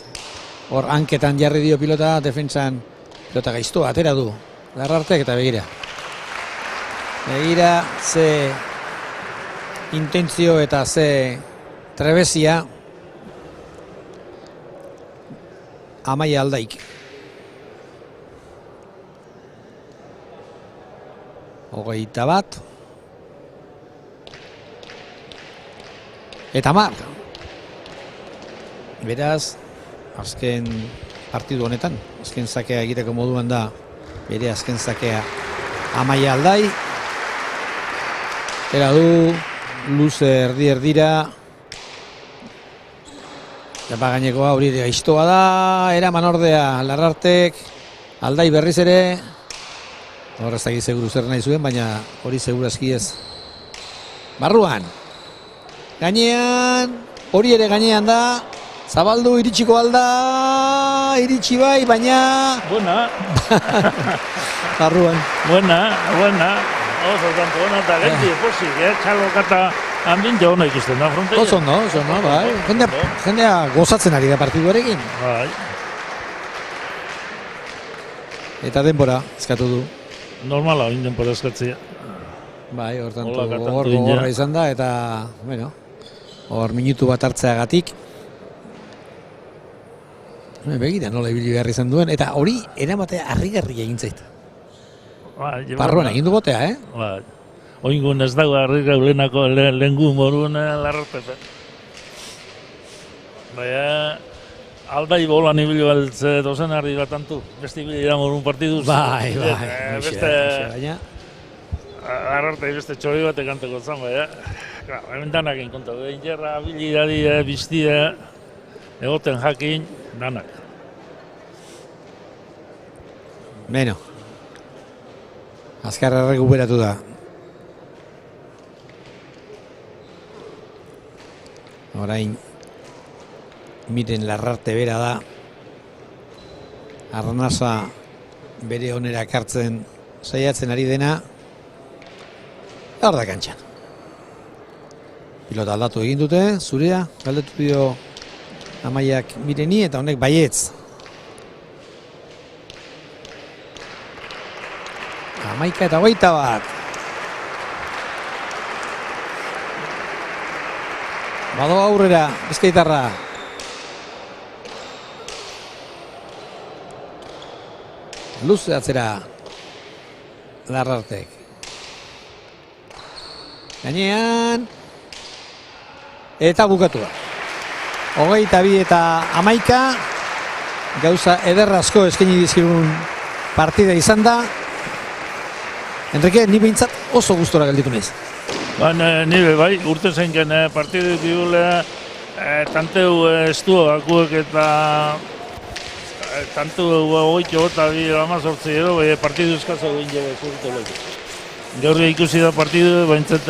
hor hanketan jarri dio pilota, defentsan pilota gaiztoa atera du. Larrartek eta begira. Begira, ze intentzio eta ze trebezia Amaia Aldaik. Hogeita bat. Eta 10. Beraz, azken partidu honetan, azken zakea egiteko moduan da, bere azken zakea Amaia Aldai. Era du, luze erdira. Eta gainekoa hori gaiztoa da, eraman ordea Larrartek, Aldai berriz ere. Hor ez dakit seguru zer nahi zuen, baina hori segurazki ez. Barruan. Gainean, hori ere gainean da. Zabaldu iritsiko alda, iritsi bai, baina... Buena. Barruan. Buena. Oso tanto, buena, eta genti, posik, txalokata ambiente hona ikusten da, fronteia. Oso no, bai. Jendea gozatzen ari da partiduarekin. Bai. Eta denbora, eskatu du. Normala, hain denpora eskatzea. Bai, hortanto Hola, katantu gogorra izan da, eta, bueno, hor minutu bat hartzeagatik. Begira nola ibili behar izan duen, eta hori eramatea harrigarri egin zait. Barruan egin du botea, Bai. Oingun ez dago harrigarri lehenako lehengu morun larrarpete. Baina, aldai bolan ibili baltze dozen harri bat antu. Beste ibili da morun partiduz. Bai. Beste... Arrarte beste txori batek anteko zan, baina, hemen danak egin konta, ingerra, abilidadi, biztia, egoten jakin, danak. Beno, azkarra rekuperatu da. Orain, miren larrarte bera da. Arnasa bere onera kartzen saiatzen ari dena. Hor da kantxan. Pilota aldatu egin dute, zurea, galdetu dio Amaiak Mireni eta honek baietz. Amaika eta 21. Badoa aurrera, Bizkaitarra. Luze atzera Larrartek. Gainean eta bukatua. 22 eta 11 gauza ederrazko eskaini dizkigun partida izan da. Enrique, ni behintzat oso gustora gelditu naiz. Nire bai, urte zenken partidu dugule tanteu estuak eta tanteu oitxo eta bi amazortzi edo, partidu eskazo egin jabe zurte leko. Gaur ikusi da partidu, baintzat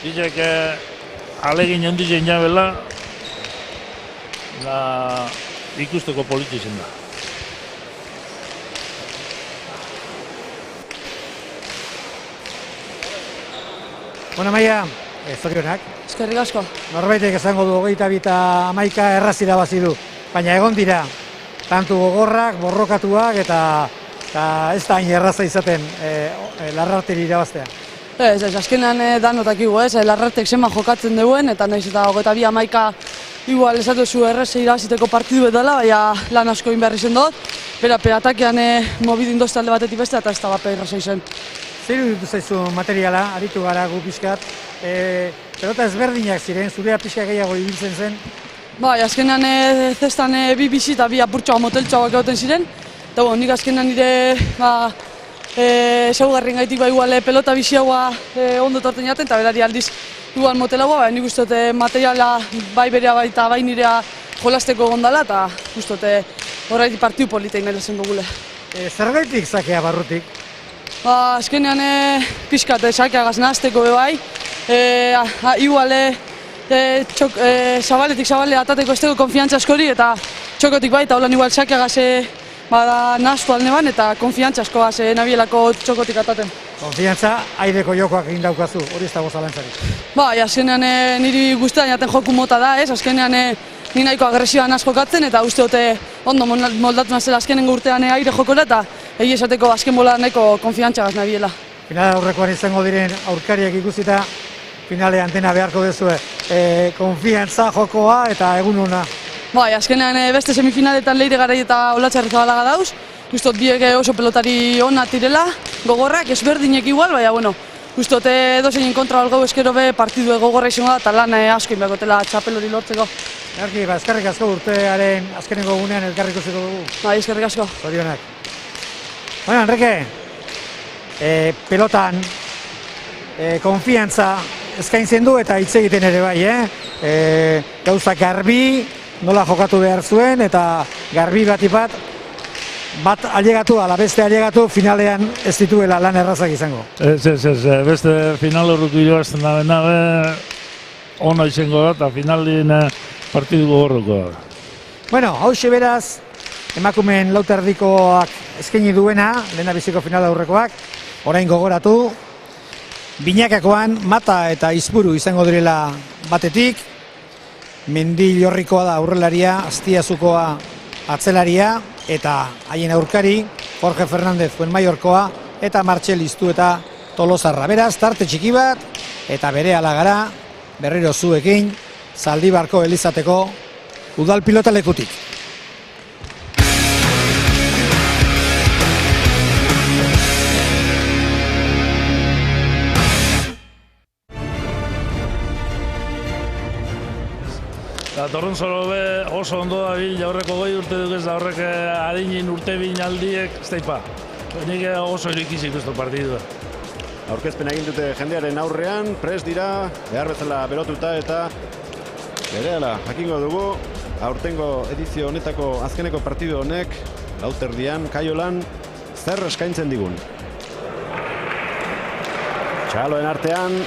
bizek alegin handizen jabela, ikusteko politu izan da. Bona Maia, zorionak. Eskerrik asko. Norbaitek esango du 22 eta 11 erraz irabazi du, baina egon dira tantu gogorrak, borrokatuak eta ez da hain erraza izaten Larrarteri irabaztea. Ez, azkenean danotak igu, Larrartek zema jokatzen duen, eta nahiz eta 22-11 igual esatu zu errez irabaziteko partidu edala, baina lan asko egin behar izan dut. Bera, atakean mobidin dozte alde batetik beste, eta ez da bat erraza izan. Zer iruditu zaizu materiala, aritu gara gu pixkat, pelota ezberdinak ziren, zurea pixka gehiago ibiltzen zen? Bai, azkenean zestan bi bizi eta bi apurtxoa moteltxoak egoten ziren, eta nik azkenean nire esaugarrien gaitik igual pelota bizi haua ondo torten jaten, eta berari aldiz igual motelagoa, nik uste materiala bai berea baita bai nirea jolasteko gondala, eta uste horretik partidu politein nahi zen gogule. Zergaitik zakea barrutik? Azkenean pixkat sakeagaz nahazteko bai, igual zabaletik atateko esteko konfiantza askori eta txokotik bai, eta holan igual sakeagaz nahaztu alne ban eta konfiantza askoaz nabielako txokotik ataten. Konfiantza, aireko jokoak egin daukazu, hori ez dago zalantzarik. Bai, azkenean niri guztetan jaten joku mota da, azkenean ni nahiko agresioan asko katzen eta uste dute ondo moldatu nazela azkenengo urtean aire jokora eta egi esateko azken bola nahiko konfiantzagaz nabiela. Finala aurrekoan izango diren aurkariak ikusita, finale antena beharko duzue konfiantza jokoa eta egun ona. Bai, azkenean beste semifinaletan Leire Garai eta Olatxarri Zabalaga dauz. Ustot biek oso pelotari onak direla, gogorrak, ezberdinek igual, baina, bueno, ustot edozein kontra algau eskero be partidu gogorra izango da eta lan asko inbegotela txapel hori lortzeko. Erki, eskerrik asko urtearen azkenengo gunean elkarrik ikusiko dugu. Bai, eskerrik asko. Zorionak. Bueno, Enrique, pelotan konfiantza eskaintzen du eta hitz egiten ere bai, gauza garbi, nola jokatu behar zuen eta garbi batipat bat ailegatu, ala beste ailegatu, finalean ez dituela lan errazak izango. Ez, beste final horreko irabazten da benabe, ono izango da, eta finalin partidu gogorroko da. Bueno, hauxe beraz, emakumeen lauterdikoak eskaini duena, lehena biziko finala aurrekoak, orain gogoratu, binakakoan Mata eta Izburu izango direla batetik, Mendillorrikoa da aurrelaria, Aztiazukoa atzelaria, eta haien aurkari, Jorge Fernández Fuenmaiorkoa, eta Martxel Iztu eta Tolosarra. Beraz, tarte txiki bat, eta berehala gara, berriro zuekin, Zaldibarko Elizateko udal pilota lekutik. Dorronzoro be oso ondo dabil, jaurreko goi urte duk ez da horrek adinin urte binaldiek, ez daipa. Nik oso irikizik usto partidua. Aurkezpena egin dute jendearen aurrean, prest dira, behar bezala berotuta eta berehala jakingo dugu, aurtengo edizio honetako azkeneko partidu honek, lauterdian, Kaiolan, zer eskaintzen digun. Txaloen artean,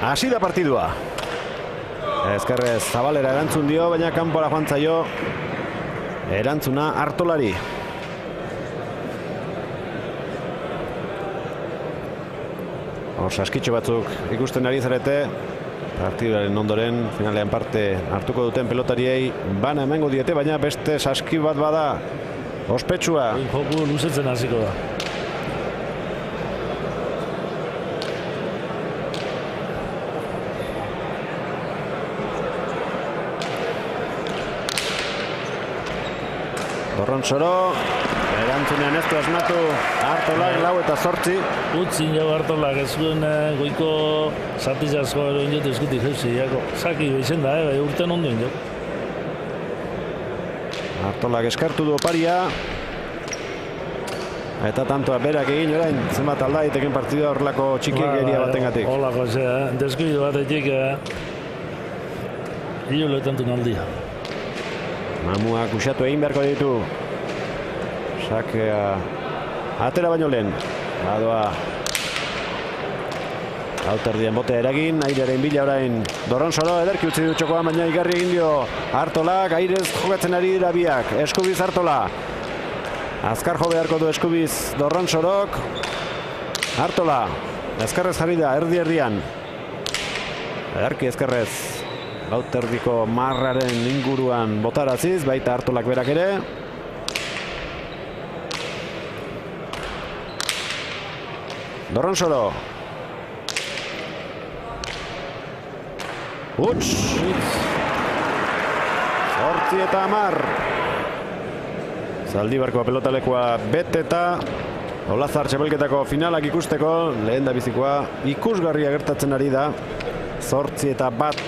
hasi da partidua. Ezkerrez Zabalera erantzun dio, baina kanpora joan zaio erantzuna Artolari. Saskitxo batzuk ikusten ari zarete, partidaren ondoren finalean parte hartuko duten pelotariei bana emango diete, baina beste saski bat bada ospetsua. Joku luzetzen hasiko da. Dorronzoro, erantzunean ez du asmatu, Artolak 4 eta 8. Utzin jau Artolak ez zuen goiko zatizazko eroin jote eskutik jauzi, zaki behizen da, urten ondoen jo. Artolak eskartu du oparia. Eta tantoa berak egin orain, zenbat alda daiteken partidua horrelako txikiekeria batengatik. Horrelako, deskuidu batetik, hiloetantun aldia. Mamuak usatu egin beharko ditu. Sakea atera baino lehen. Badoa lauterdian botea eragin, airearen bila orain Dorronzoro ederki utzi du txokoan, baina igarri egin dio Artolak, airez jokatzen ari dira biak. Eskubiz Artola. Azkar jo beharko du Eskubiz Dorronzorok. Artola, ezkerrez jarri da, erdi-erdian. Ederki ezkerrez. Lauterdiko marraren inguruan botaraziz, baita Artolak berak ere. Dorronzoro. Uts! 8 eta 10. Zaldibarko pelotalekoa beteta. Olazar txapelketako finalak ikusteko, lehen da bizikoa ikusgarria gertatzen ari da. 8 eta 1.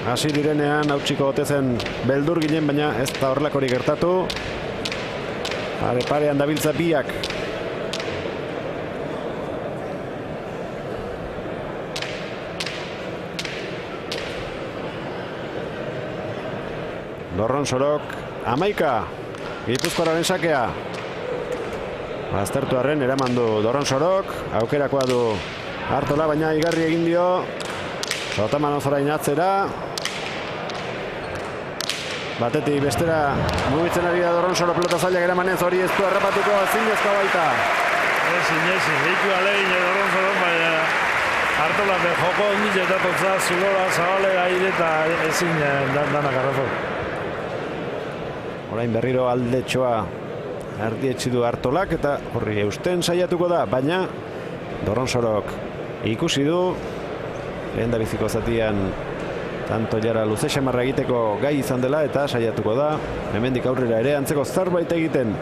Hasi direnean, hautsiko otezen beldur ginen, baina ez da horrelakorik gertatu. Pare-parean dabiltza biak. Dorronzorok, 11. Gipuzkoarraren sakea. Aztertuarren eraman du Dorronzorok, aukerakoa du Artola, baina igarri egin dio. Sotaman ozorain atzera. Batetik bestera mugitzen ari da Dorronzoro pelota zailak eramanez, hori ez du harrapatuko, zinezko baita. Ezin, deitu alegin Dorronzoro, baina Artola joko ondiz eta totza Zulora, Zabalera aire eta ezin danak arrazo. Orain berriro aldetxoa erdietsi du Artolak eta horri eusten saiatuko da, baina Dorronzorok ikusi du, lehen da biziko zatian tanto jara luze xamarra egiteko gai izan dela eta saiatuko da, hemendik aurrera ere antzeko zerbait egiten.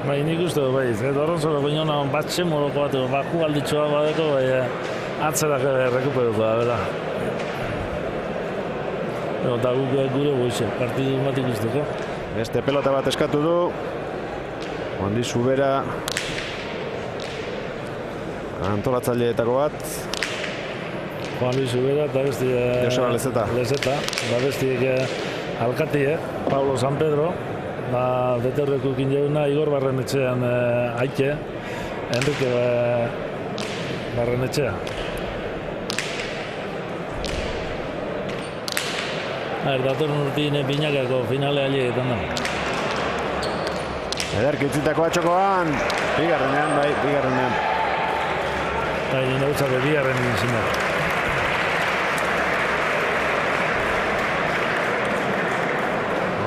Bai, nik uste du, bai, Dorronzoro goinona bat txemoroko bateko, baku alditxoa badeko, bai, atzerak rekuperuko da, bera. Eta gure goize, partidu bat ikusteko. Beste pelota bat eskatu du, Ondi Zubera, antolatzaileetako bat. Juan Luis Ubera eta besti Joseba Lezeta. Eta besti alkatie, Pablo San Pedro. Beterrekukin jauna Igor Barrenetxean aike, Enrique Barrenetxea. Datorren urtien Binakako finale ailegetan da. Ederki utzitako atxokoan, bigarrenean. Nire utzake bigarren izan.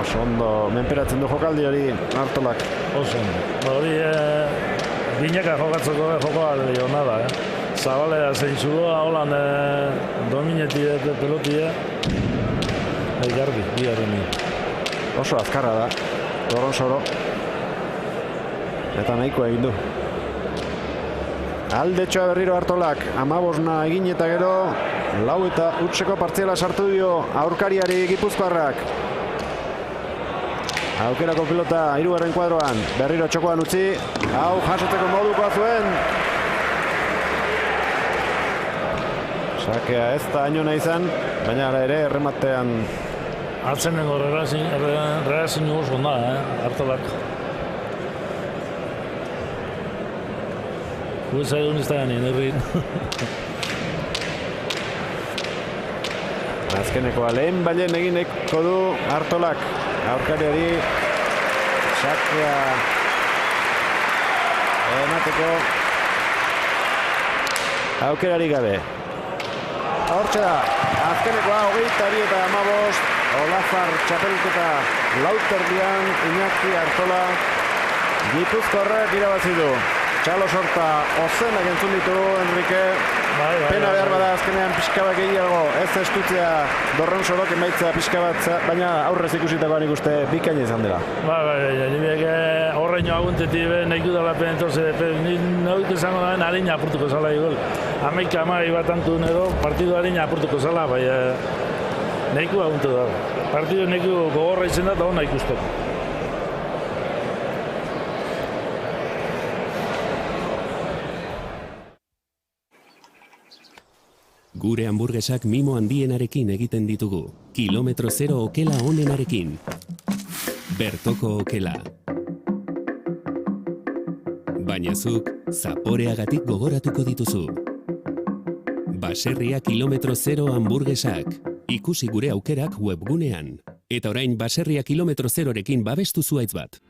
Oso ondo, menperatzen du jokaldi hori Artolak. Oso ondo. Hori Binaka jokatzeko jokoa hona da. Zabalea zeintzudua, holan dominetie pelotie. Garbi, bigarren. Oso azkarra da, Doronsoro. Eta nahiko egin du. Aldetxoa berriro Artolak, 15 egin eta gero, 4 eta utzeko partziala sartu dio aurkariari Gipuzkoarrak. Aukerako pilota, 3. kuadroan, berriro txokoan utzi, hau jasotzeko modukoa zuen. Sakea ez da hainona izan, baina ere errematean. Atzenengo reazin oso da, Artolak. Guza egun ez da ganin, errin. Azkenekoa lehen bailen egineko du Artolak. Aurkariari sakea emateko aukerari gabe. Hortxe da, azkenekoa 22 eta 15, Olazar txapelketa Lauterdian, Iñaki Artola, Gipuzkoarrak irabazi du. Txalo sorta ozenak entzun ditu, Enrique. Pena behar bada azkenean pixka bat gehiago, ez estutzea Dorronsorok emaitza pixka bat, baina aurrez ikusitakoan ikuste bikaina izan dela. Nibek horreino aguntetik nahiku dala penentoze, nahiku izango da harina apurtuko zala igol. 11 bat antun edo, partidu harina apurtuko zala, bai nahiku aguntu da. Partidu nahiku gogorra izan da, eta hona ikusteko. Gure hamburguesak mimo handienarekin egiten ditugu. Kilometro zero okela onenarekin. Bertoko okela. Baina zuk, zaporeagatik gogoratuko dituzu. Baserria kilometro zero hamburguesak. Ikusi gure aukerak webgunean. Eta orain Baserria kilometro zerorekin babestu zuaitz bat.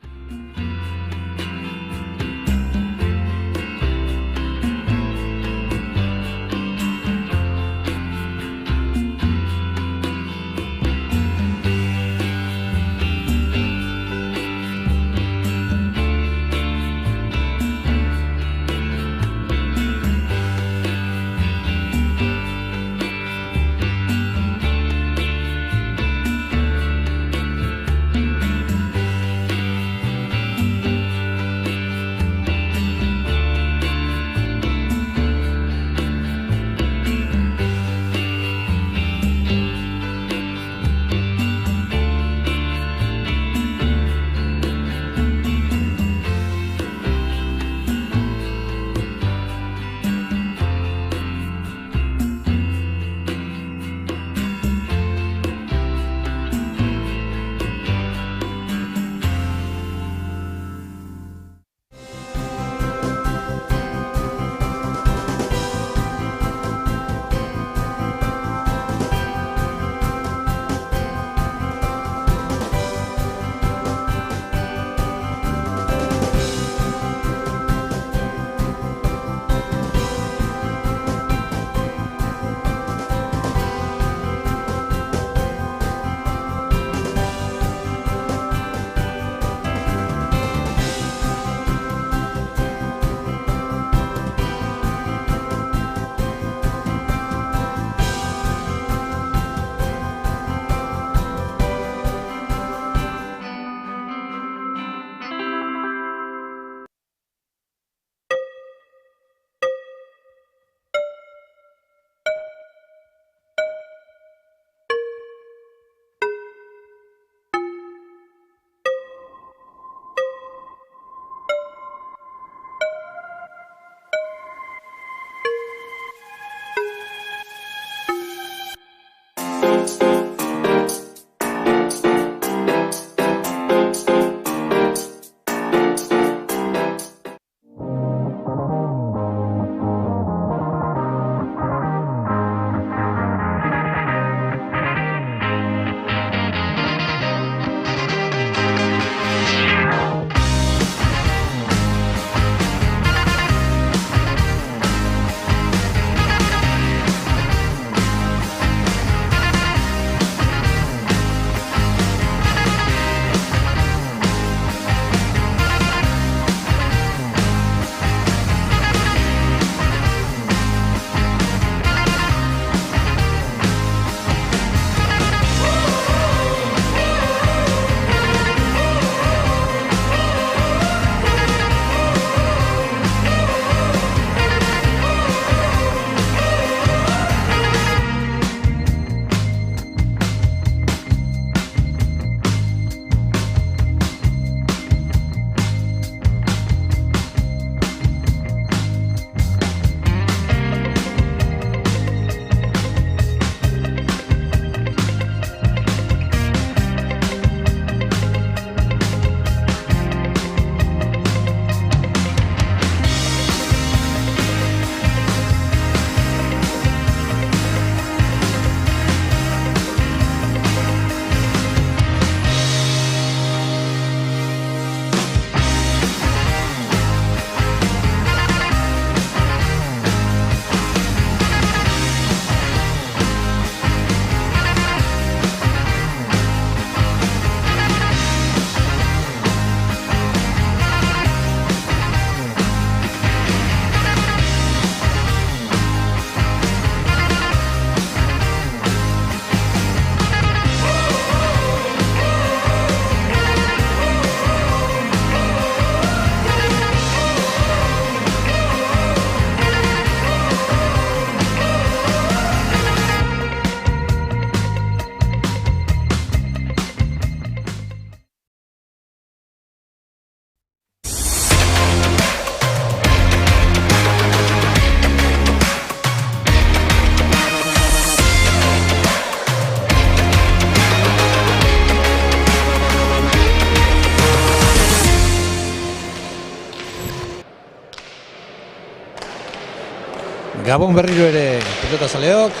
Gabon berriro ere pilota zaleok.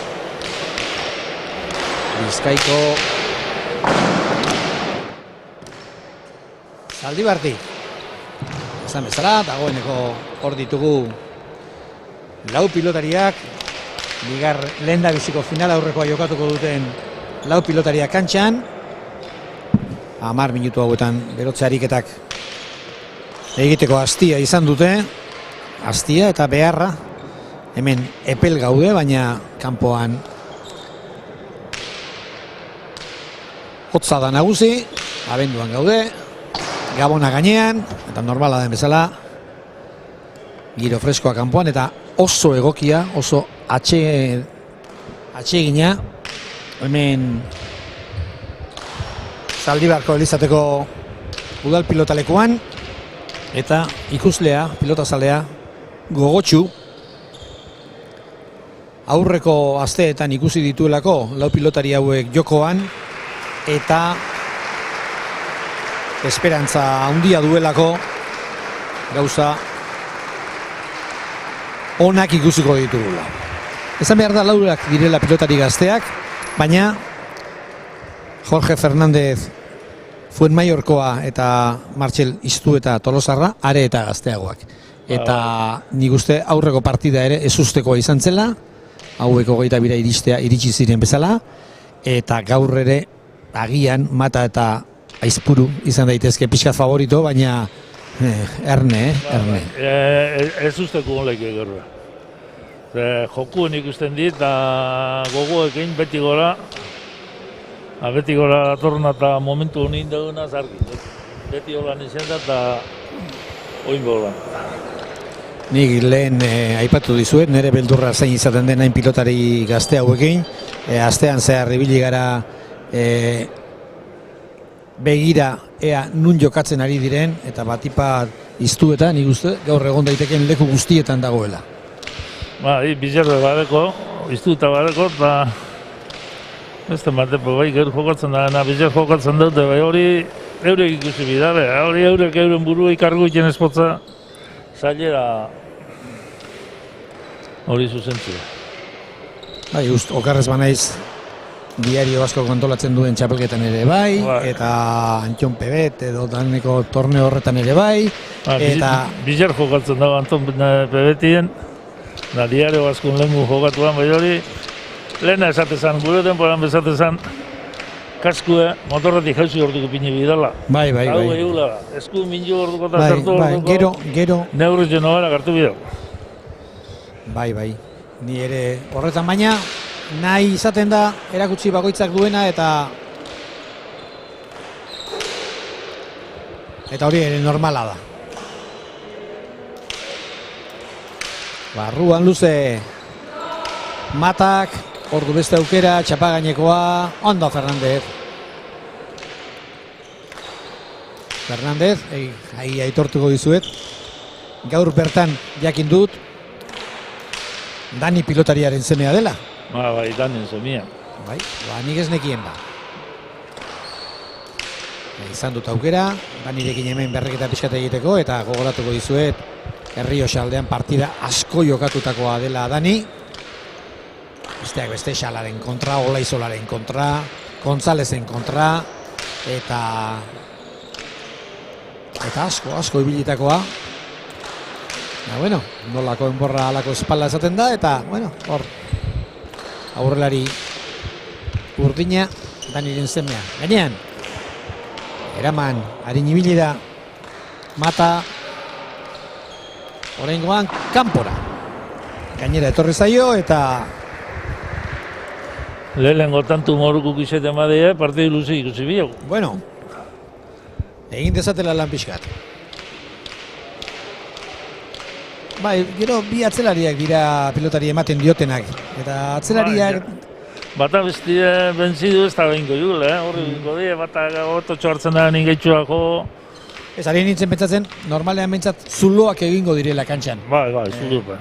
Bizkaiko Zaldibarti. Esan bezala, dagoeneko hor ditugu lau pilotariak. Lehen da biziko final aurrekoa jokatuko duten lau pilotariak kantxan. 10 minutu hauetan berotze ariketak egiteko hastia izan dute. Hastia eta beharra. Hemen epel gaude, baina kanpoan hotza da nagusi. Abenduan gaude. Gabona gainean, eta normala den bezala. Giro freskoa kanpoan, eta oso egokia, oso atsegina. Hemen Zaldibarko Elizateko udal pilotalekuan, eta ikuslea, pilotazalea, gogotsu. Aurreko asteetan ikusi dituelako lau pilotari hauek jokoan, eta esperantza handia duelako gauza onak ikusiko ditugula. Esan behar da laurak direla pilotari gazteak, baina Jorge Fernández Fuenmayorkoa eta Martxel Iztu eta Tolosarra are eta gazteagoak. Eta nik uste aurreko partida ere ezustekoa izan zela, hauek 22 iritsi ziren bezala, eta gaur ere agian Mata eta Aizpuru izan daitezke pixkat favorito, baina erne. Ez usteko honleik egerra. Jokuen ikusten dit, eta gogoekin beti gora datorna eta momentu honin duguna zarki. Beti holan izan da eta oin bolan. Nik lehen aipatu dizuet, nire beldurra zein izaten den hain pilotari gazte hauekin. Astean zehar ibili gara begira ea nun jokatzen ari diren, eta batipat Iztu eta nik uste gaur egon daiteken leku guztietan dagoela. Bizarre badeko, Iztu eta badeko, eta ez da matepo, gero jokatzen da, bizar jokatzen dute, hori eurek ikusi bidare, hori eurek euren burua ikargu iten espotza, zailera hori zuzentzua. Just, okarrez banaiz, Diario Basko kontolatzen duen txapelketan ere bai, eta Antion Pebet edo daneko torneo horretan ere bai. Bizar jokatzen dago Anton Pebetien, Diario Baskon lehengu jokatuan, bai hori, lehena esatezan, gure temporan bezatezan, kaskue motorretik jauzi orduko pini bidala. Bai. Hau eula, esku minju orduko eta zertu orduko, gero. Neurriz jenobara gartu bidau. Bai, ni ere horretan baina, nahi izaten da erakutsi bakoitzak duena, eta hori ere normala da. Barruan luze Matak, ordu beste aukera, txapagainekoa, ondo Fernández, aitortuko dizuet, gaur bertan jakin dut Dani pilotariaren semea dela. Bai, Dani semea. Nik ez nekien ba. Izan dut aukera, Danirekin hemen berreketa pixkat egiteko, eta gogoratuko dizuet, Herrioxaldean partida asko jokatutakoa dela Dani. Besteak beste Xalaren kontra, Olaizolaren kontra, Gonzalezen kontra, eta asko ibilitakoa. Nolako enborra alako espalda esaten da, eta hor aurrelari urdina Daniren semea. Gainean, eraman, harin ibili da Mata, oraingoan kanpora. Gainera etorri zaio, eta lehenengo tantu moruko izete madea, partidu luzi ikusi biok. Egin dezatela lan pixkat. Gero bi atzelariak dira pilotari ematen diotenak. Eta atzelariak... Bata bestia benzidu ez da behinko jule, horri binko die, bata gototxo hartzen da ningetxua jo. Ez, ari nintzen pentsatzen, normalean bentsat zuloak egingo direla kantxan. Bai, zuloak.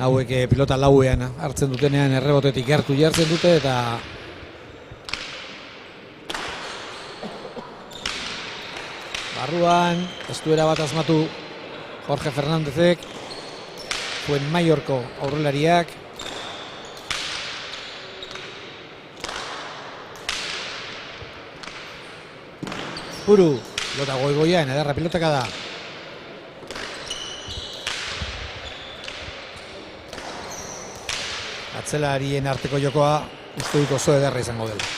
Hauek pilota lauean hartzen dutenean errebotetik gertu jartzen dute, eta barruan, ez duera bat asmatu Jorge Fernándezek, Fuenmaiorko aurrelariak. Puru, pilota goigoian, ederra pilotaka da. Atzelarien arteko jokoa uste dut oso ederra izango dela.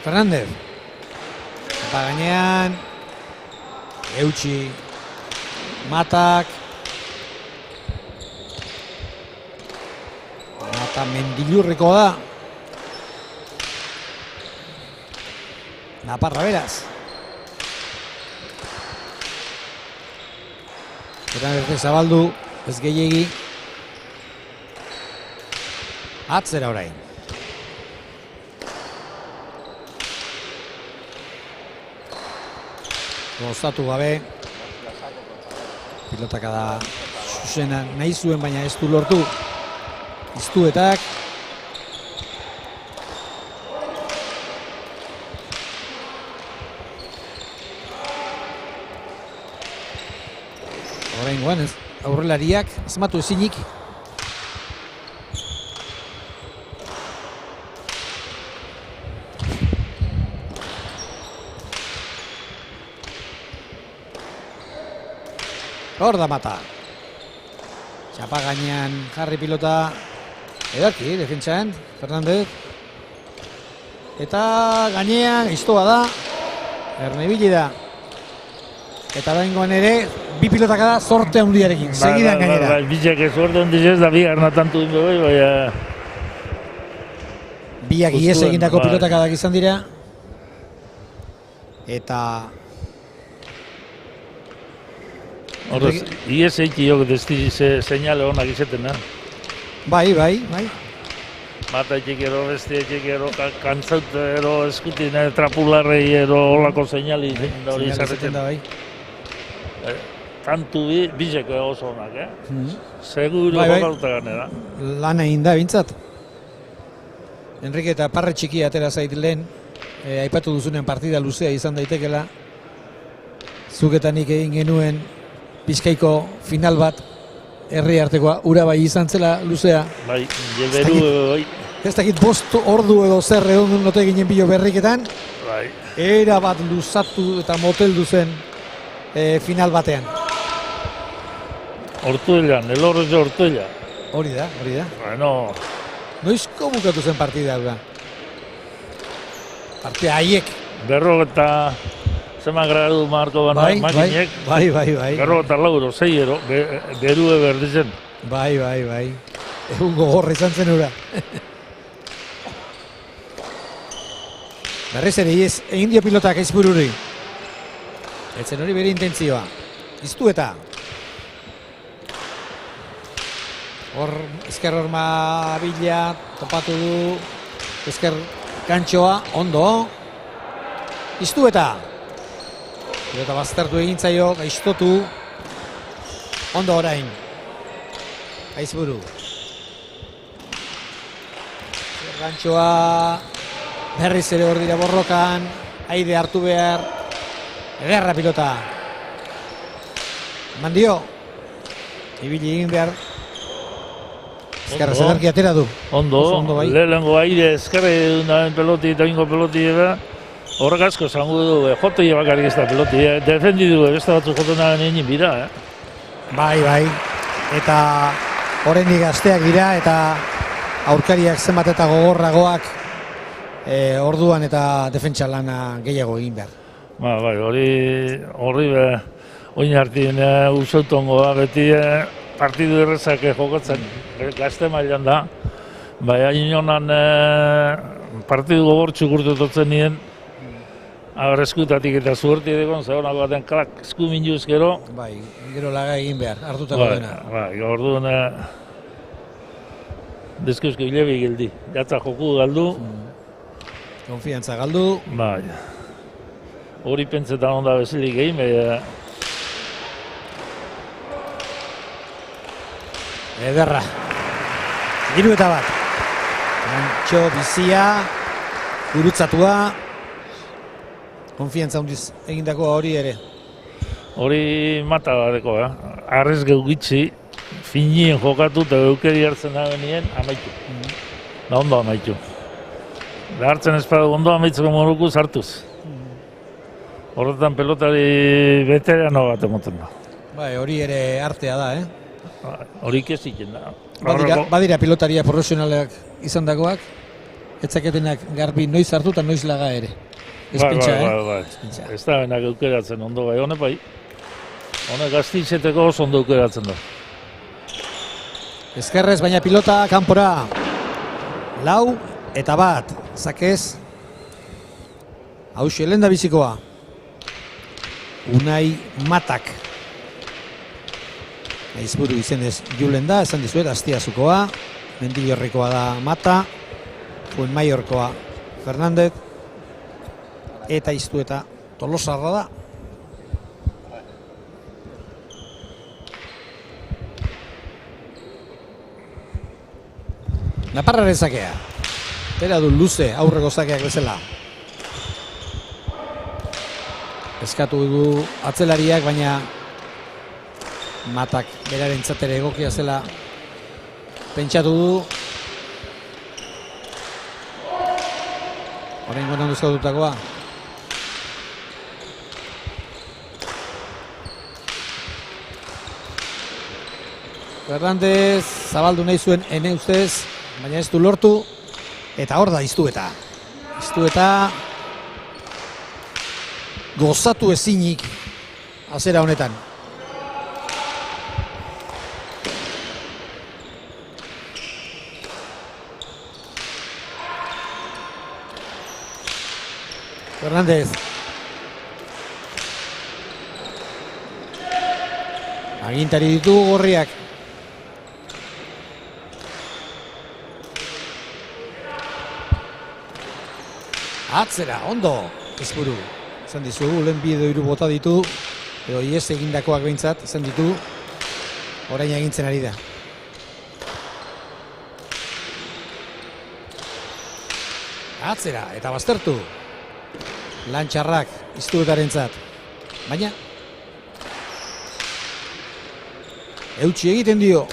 Fernández. Eta gainean eutxi Matak. Mata Mendilurriko da. Naparra beraz. Fernández zabaldu, ez gehiegi. Atzera orain. Gozatu gabe. Pilotaka da zuzena nahi zuen, baina ez du lortu. Iztuetak. Orain goan ez, aurrelariak asmatu ezinik. Hor da Mata. Txapa gainean jarri pilota. Edaki, defentsan, Fernández. Eta gainean iztoa da. Ernebili da. Eta behingoan ere, bi pilotaka da zorte handiarekin. Segidan gainera. Bizak ez zorte handiz da, bi arnatantu dingo bai, baina... Biak ies egindako pilotaka da izan dira. Eta... Horrez, ies eiti jok desti seinale honak izaten da. Bai. Mata etxekero, beste etxekero, kantzautero, eskutin, trapularrei, holako seinali hori izaten da bai. Tantu bizeko oso honak, Seguro jokalta ganera. Lan egin da bintzat. Enrique eta Parre txiki atera zait lehen, aipatu duzunen partida luzea izan daitekela. Zuketanik egin genuen Bizkaiko final bat, herri artekoa, ura bai izan zela luzea. Bai, jeberu, bai. Ez dakit 5 ordu edo zer egon note ginen bilo berriketan. Bai. Era bat luzatu eta moteldu zen final batean. Ortuellan, elorrez Ortuella. Hori da. Bueno. Noizko bukatu zen partida hau da? Partida haiek. Berro eta... Zeman gradu marko bana makinek. Bai. Berro eta lauro, 6 berue berdizen. Bai. Egun gogorra izan zen ura. Berriz ere, egin dio pilotak Aizbururi. Etzen hori bere intentzioa. Iztueta. Hor, ezker horma bila, topatu du. Ezker kantxoa, ondo. Iztueta. Pilota baztertu egin zaio, gaiztotu. Ondo orain. Aizburu. Gantxoa berriz ere hor dira borrokan. Aide hartu behar. Ederra pilota. Mandio. Ibili egin behar. Ezkerra zederki atera du. Ondo, lehenengo aire ezkerre duen peloti eta ingo peloti eba. Horrek asko zango du, joto bakarrik ez da peloti, defendidu beste batzu jotena egin bira, Bai. Eta horrendik gazteak dira eta aurkariak zenbat eta gogorragoak orduan eta defentsa lana gehiago egin behar. Bai, horri oin hartien usautongoa beti partidu errezak jokatzen gazte mailan da. Bai, inonan partidu gogortxu gurtetotzen nien, eskutatik eta zuerti edekon, zegoenako baten klak esku minjuz gero. Bai, gero laga egin behar, hartutako dena. Bai, orduan deskuzko hilebi gildi. Jatza joku galdu. Konfiantza galdu. Bai. Hori pentsetan onda bezilik egin, Ederra. 3-1. Gantxo bizia, gurutzatua. Konfiantza handiz egindako hori ere. Hori mata badeko, arrez geugitzi, finien jokatu eta eukeri hartzen da benien, amaitu. Da ondo amaitu. Da hartzen espadu ondo amaitzeko moruku sartuz. Horretan pelotari beterano bat emoten da. Bai, hori ere artea da, Hori keziken da. Badira pilotaria profesionalak izan dagoak, etzaketenak garbi noiz hartu eta noiz laga ere. Ez pentsa, Bai. Ez da benak eukeratzen ondo bai, honek bai. Honek gaztitzeteko oso ondo eukeratzen da. Ezkerrez, baina pilota kanpora. 4-1, zakez. Hauxe, lehen da bizikoa. Unai Matak. Aizburu izenez julen da, esan dizuet, Astiazukoa. Mendillorrekoa da Mata. Fuenmaiorkoa Fernandez. Eta Iztueta Tolosarra da. Naparraren zakea. Bera du luze aurreko zakeak bezala. Eskatu du atzelariak, baina Matak beraren txatere egokia zela pentsatu du. Horein gonan duzkatutakoa. Fernandez zabaldu nahi zuen ene ustez, baina ez du lortu, eta hor da Iztueta. Iztueta gozatu ezinik azera honetan. Fernandez. Agintari ditu gorriak. Atzera, ondo, ezburu. Esan dizugu, lehen bi edo hiru bota ditu, edo ies egindakoak behintzat, esan ditu, orain egintzen ari da. Atzera, eta baztertu. Lan txarrak, Iztuetarentzat. Baina, eutsi egiten dio.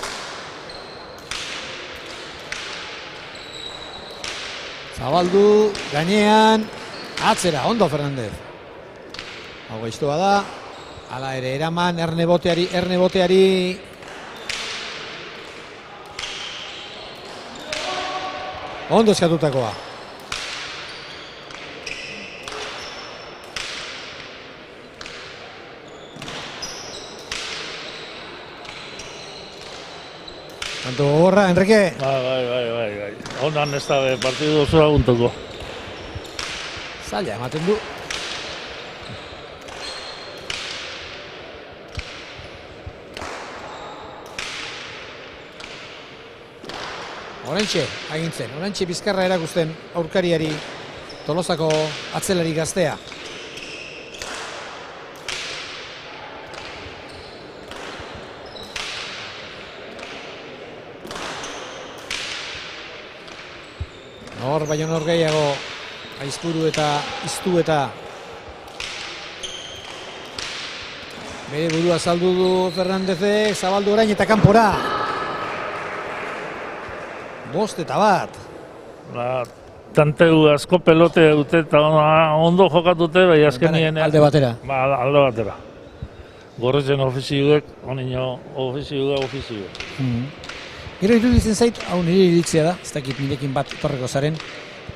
Zabaldu, gainean, atzera, ondo Fernandez. Hau gaiztoa da, hala ere eraman, erne boteari. Ondo eskatutakoa. Tanto gogorra, Enrique? Bai. Honan ez da partidu oso aguntuko. Zaila ematen du. Orantxe, agintzen. Orantxe bizkarra erakusten aurkariari Tolosako atzelari gaztea. Hor, baina hor gehiago Aizpuru eta Iztueta. Bere burua saldu du Fernandezek, zabaldu orain eta kanpora. 5-1. Tanteu asko pelote dute eta ondo jokatute, bai azkenien... Alde batera. Alde batera. Gorretzen ofizioek, honino ofizioek. Gero iruditzen zait, hau nire iritzia da, ez dakit nirekin bat torreko zaren.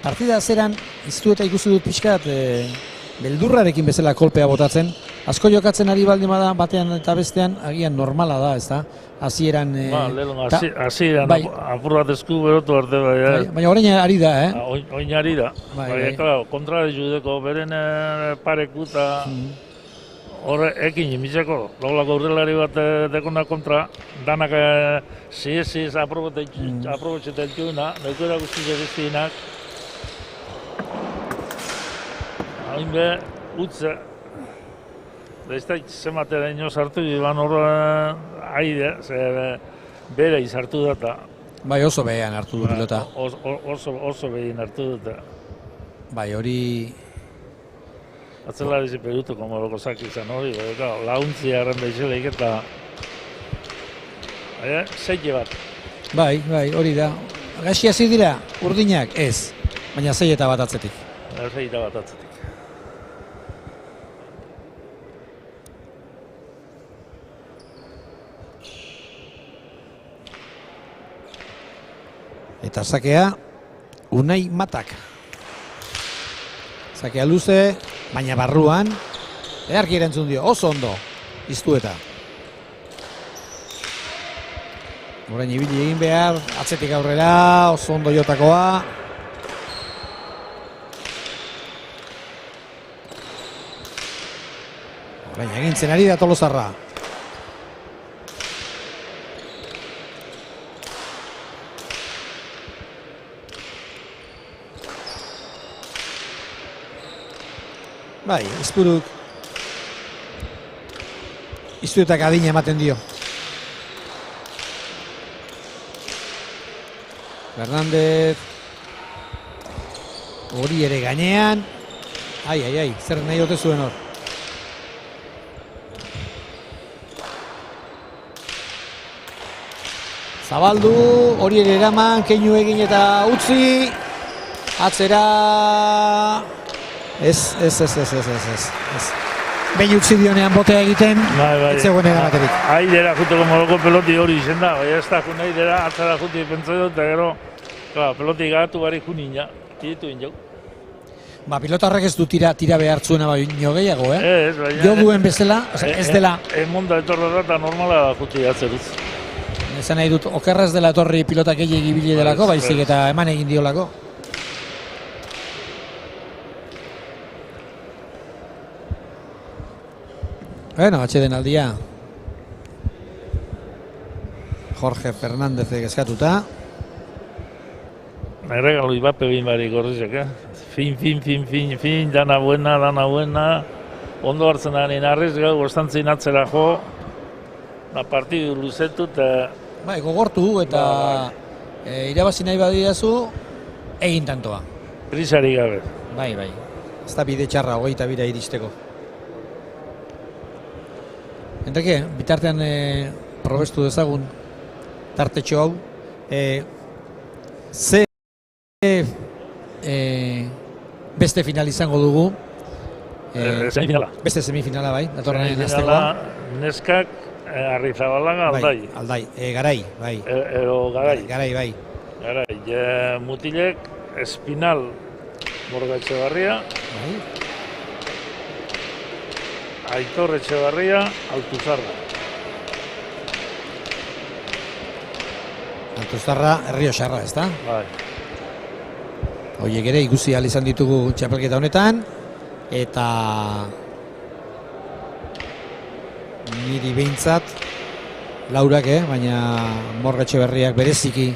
Partida zeran, Iztueta ikusi dut pixkat beldurrarekin bezala kolpea botatzen. Asko jokatzen ari baldin bada batean eta bestean, agian normala da, ez da? Hasieran... Hasieran apur bat esku berotu arte, bai. Baina orain ari da, Oin ari da. Bai, kontra judeko, beren pareku eta... Horre, ekin imitzeko, laulako urdelari bat dekona kontra, danak ziesiz aprobetxetan txuna, neukera guztiak guztienak. Hain be, utze, da ez da zematera ino sartu, iban horre aide, bere izartu data. Bai, oso behean hartu du pilota. Oso behin hartu dute. Bai, hori... Atzelari ziperutuko moroko izan hori, launtzi harren behizeleik eta zeike bat. Bai, hori da. Gaxi hasi dira, urdinak, ez. Baina 6 eta bat atzetik. 6 eta bat atzetik. Eta sakea, Unai Matak. Sakea luze, baina barruan, eharki erantzun dio, oso ondo, iztueta. Orain ibili egin behar, atzetik aurrera, oso ondo jotakoa. Orain egintzen ari da Tolosarra. Bai, Izpuruk iztuetak adina ematen dio. Fernández hori ere gainean. Ai, zer nahi ote zuen hor. Zabaldu, hori ere eraman, keinu egin eta utzi. Atzera. Ez. Behin utzi dionean botea egiten, ez zegoen eramaterik. Aidera juteko moroko peloti hori izen da, bai ez da jun aidera, atzara juti pentsa dut, eta gero, peloti gatu gari junina, tiretu injau. Pilotarrek ez du tira behar zuena baino gehiago, Ez, baina... Jo duen bezala, ez dela... Emonda etorra eta normala da juti atzeruz. Esan nahi dut, okerra ez dela etorri pilotak gehiagi ibili delako, baizik eta eman egin diolako. Bueno, atxeden aldia. Jorge Fernándezek eskatuta. Erregalu ibape behin barik horrezak, Fin, dana buena. Ondo hartzen garen arrez, gau, gostantzin atzera jo. Partidu luzetu eta... Bai, gogortu eta irabazi nahi badidazu, egin tantoa. Prisari gabe. Bai. Ez da bide txarra, 22 iristeko. Enrique, bitartean probestu dezagun tartetxo hau. Ze beste final izango dugu. Semifinala. Beste semifinala, bai, datorren aztekoa. Neskak Arrizabalaga Aldai. Aldai, Garai, bai. Garai. Bai. Mutilek Espinal Borga Etxebarria. Bai. Aitor Etxebarria, Altuzarra. Altuzarra, Errioxarra, ez da? Bai. Horiek ere ikusi ahal izan ditugu txapelketa honetan. Eta... niri behintzat, Laurak, baina Borga Etxebarriak bereziki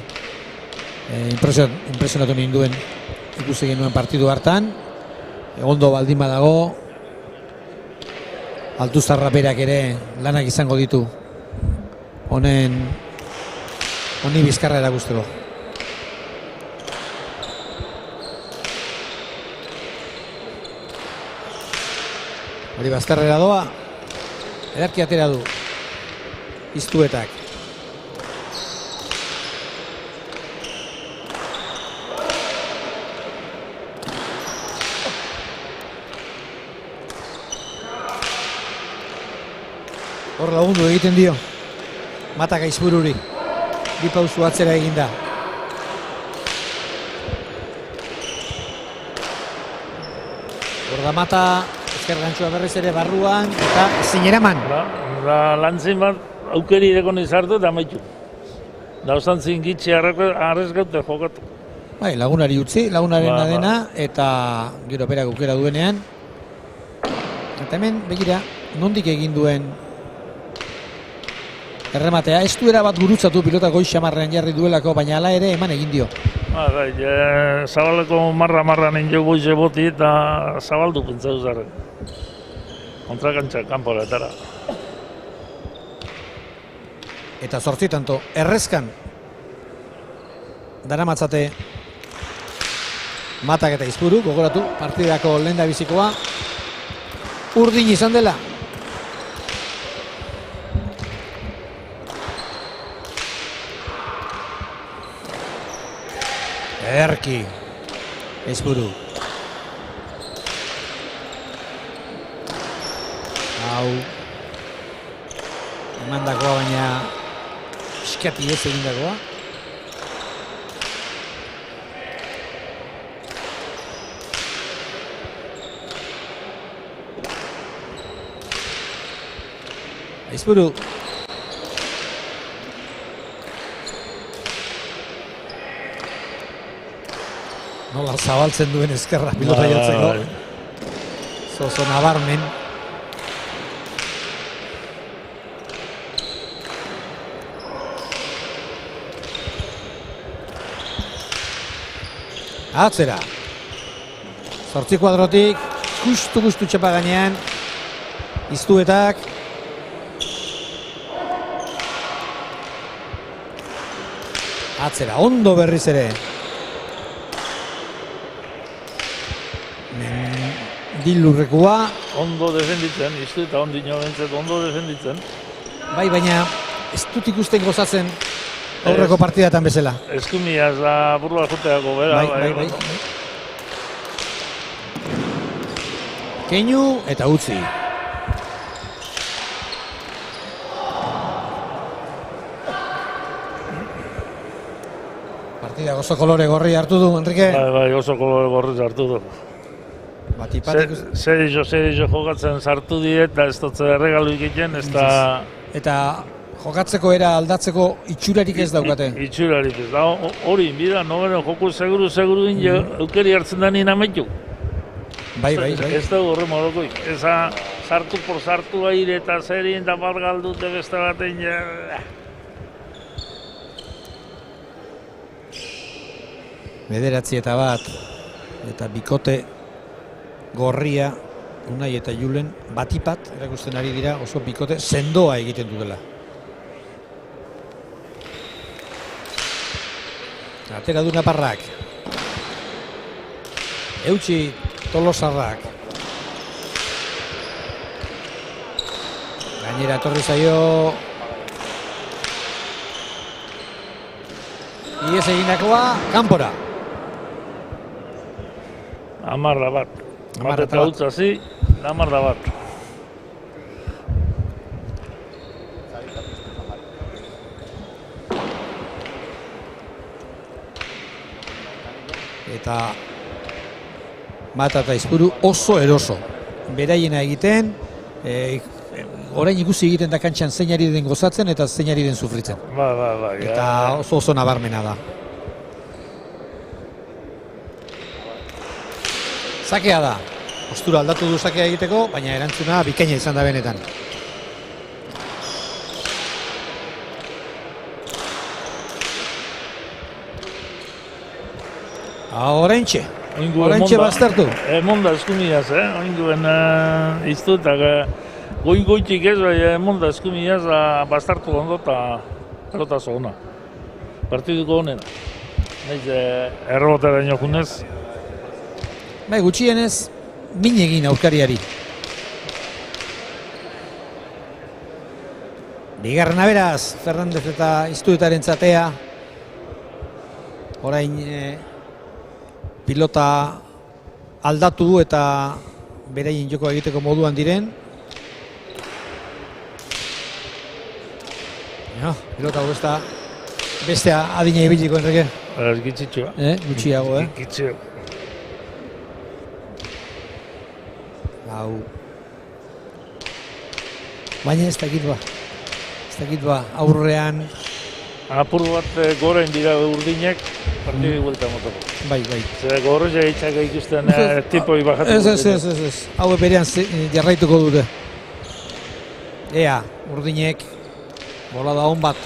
impresionatu ninduen ikusi genuen partidu hartan. Ondo baldin badago, Altuzarra berak ere lanak izango ditu honi bizkarra erakusteko. Hori bazterrera doa, ederki atera du iztuetak. Hor lagundu egiten dio Matak Aizbururi. Bi pausu atzera eginda. Hor da Mata, ezker gantzua berriz ere barruan, eta zineraman. Lantzin bat aukeri dekon izartu eta amaitu. Dauzantzin gitxe arrez gaute jokatu. Bai, lagunari utzi, lagunaren adena, eta gero berak aukera duenean. Eta hemen, begira, nondik egin duen errematea, ez duera bat gurutzatu pilota goiz xamarrean jarri duelako, baina hala ere eman egin dio. Zabaleko marra ninjo goize boti eta zabaldu pentsatu zarren. Kontrakantza kanporetara. Eta 8 tanto, errezkan daramatzate Matak eta Aizpuru, gogoratu, partidako lehendabizikoa. urdin izan dela. Erki Aizpuru. Hau emandakoa, baina piskati ez egindakoa. Aizpuru. Nola zabaltzen duen ezkerra pilota jotzeko. Zozo nabarmen. Atzera. 8 kuadrotik, kustu txapa gainean. Iztuetak. Atzera, ondo berriz ere. Dilurrekua. Ondo defenditzen, iztu eta ondino bentzet ondo defenditzen. Bai, baina ez dut ikusten gozatzen aurreko partidatan bezala. Eskumiaz da burua joteako bera. Bai. Keinu eta utzi. Partida oso kolore gorri hartu du, Enrique? Bai, oso kolore gorri hartu du. Zer izo jokatzen sartu diet, eta ez dut erregalu ikiten, ez da... Eta jokatzeko era aldatzeko itxurarik ez daukate? Itxurarik ez da, hori, bida, nobeno joku seguru eukeri hartzen da nien ametu. Bai. Ez da horre modokoik, eza sartu por sartu aire eta zerien da bat galdute beste batein ja... Bederatzi eta bat, eta bikote gorria, Unai eta Julen, batipat, erakusten ari dira, oso bikote sendoa egiten dutela. Atera du Naparrak. Eutsi Tolosarrak. Gainera etorri zaio. Iez egindakoa, kanpora. Amarra bat. Bat eta utza zi, amarra bat. Eta Mata eta Aizpuru oso eroso. Beraiena egiten, orain ikusi egiten da kantxan zeinari den gozatzen eta zeinari den sufritzen. Ba. Eta oso nabarmena da. Sakea da. Postura aldatu du sakea egiteko, baina erantzuna bikaina izan da benetan. Oraintxe baztertu. Emonda eskumiaz, oinduen iztu eta goin-goitik ez, emonda eskumiaz baztertu ondo eta pelota zoguna. Partiduko honena. Naiz errobotera inokunez. Bai, gutxienez, min egin aurkariari. Bigarrena beraz, Fernandez eta Iztuetaren zatea. Orain pilota aldatu eta beraien joko egiteko moduan diren. Pilota hau ez da beste adina ibiliko, Enrique. Gitzitxua. Gutxiago, Gitzitxua. Hau. Baina ez dakit ba, aurrean. Apur bat goren dira urdinek, partidi buelta motoko. Bai. Zer gorro jaitzak ikusten tipoi bajatu. Ez. Hau berean jarraituko dute. Ea, urdinek bolada hon bat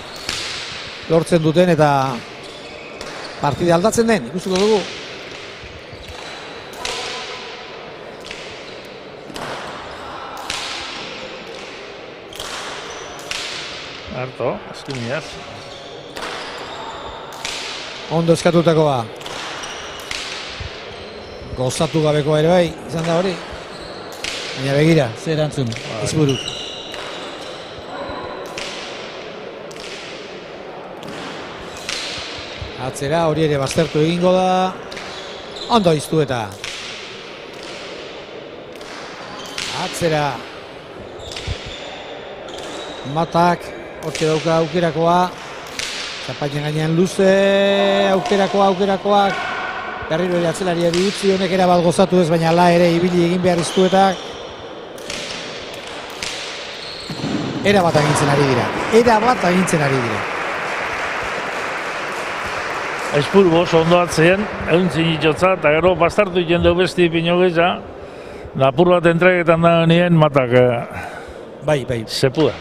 lortzen duten eta partida aldatzen den, ikusiko dugu. Harto, eskimiaz. Ondo eskatutakoa. Gozatu gabekoa ere bai, izan da hori. Baina begira, zer erantzun, izburuk. Atzera, hori ere baztertu egingo da. Ondo iztu eta. Atzera. Matak, hortxe dauka aukerakoa. Zapainen gainean luze, aukerakoak. Berriro ere atzelaria utzi, honek era bat gozatu ez, baina la ere ibili egin behar iztuetak. Era bat agintzen ari dira. Espuru oso ondo atzeen, euntzin itxotza, eta gero bastartu iten dugu besti pino geza, da apur bat entregetan da nien matak Bai. sepua.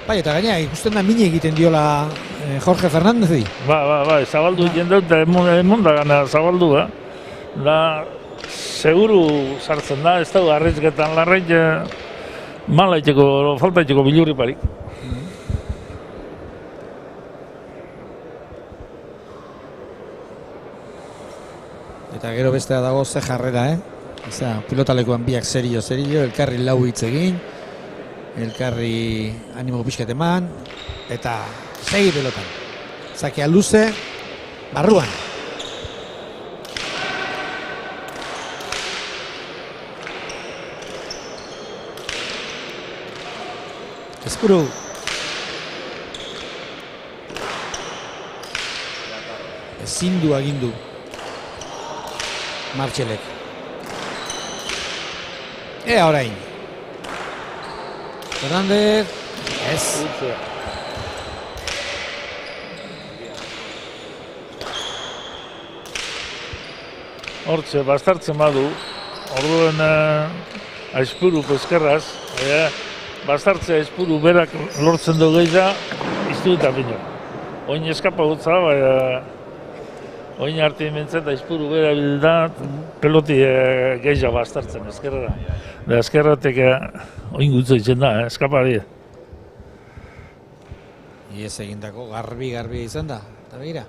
Bai, eta gaina ikusten da mini egiten diola Jorge Fernandezi. Ba, zabaldu iten dut, emonda gana zabaldu, da seguru sartzen da, ez dago arrizketan larreit, mala itxeko, falta itxeko bilurri parik. Eta gero bestea dago ze jarrera, pilotalekuan biak serio, elkarri lau hitz egin, elkarri animo pixkat eman, eta segi pelotan. Zakea luze, barruan. Espuru. Ezin du agindu. Martxelek. Ea orain. Fernández. Ez. Hortxe, bastartzen badu, orduen aizpuru eskerraz, bastartzea aizpuru berak lortzen du gehiago, iztu eta pino. Oin eskapa gutza, oin arte imentzat aizpuru bera bildat, peloti gehiago bastartzen eskerrera. Da eskerratek oin gutza itzen da, eskapa dira. Iez egindako garbi izan da. Eta begira,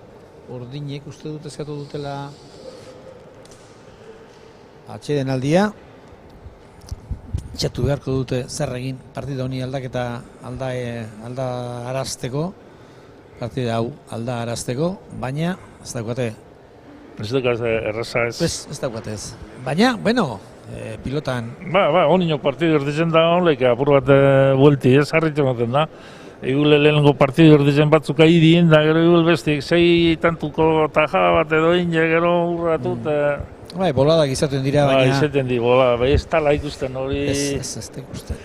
urdinek uste dut eskatu dutela atxeden aldia. Txatu beharko dute zer egin partida honi aldaketa aldarazteko. Partida hau aldarazteko, baina ez daukate. Ez daukate erraza ez. Ez daukate ez. Baina, bueno, pilotan. Honino partidu erditzen da honlek apur bat buelti ez, harritzen baten da. Egule lehenengo partidu erditzen batzuk aidien, da gero egul bestik, 6 tantuko taja bat edo ine, gero urratut. Boladak izaten dira, baina. Izaten di, bolada, ez tala ikusten hori. Ez da ikusten.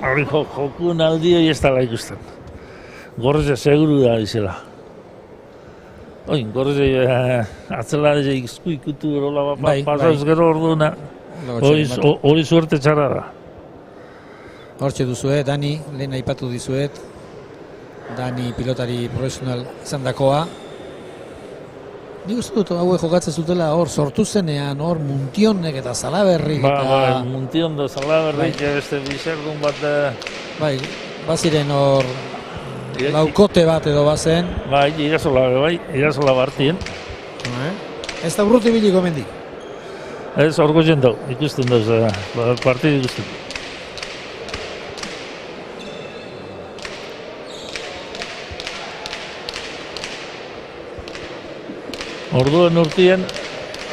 Hori jokun aldi ez tala ikusten. Gorreze seguru da izela. Gorreze atzela izku ikutu erola pasauz gero orduena. Hori suerte txarra da. Hortxe duzue, Dani, lehen aipatu dizuet. Dani pilotari profesional izan dakoa. Nik uste dut hauek jokatzen zutela hor sortu zenean, hor Muntionek eta Salaberrik eta... Muntion da Salaberrik, beste bizerdun bat... Baziren hor laukote bat edo bazen. Irazola bartien. Ez da urruti biliko mendik? Ez, orko jendau, ikusten dauz, partidu ikusten. Orduen urtien,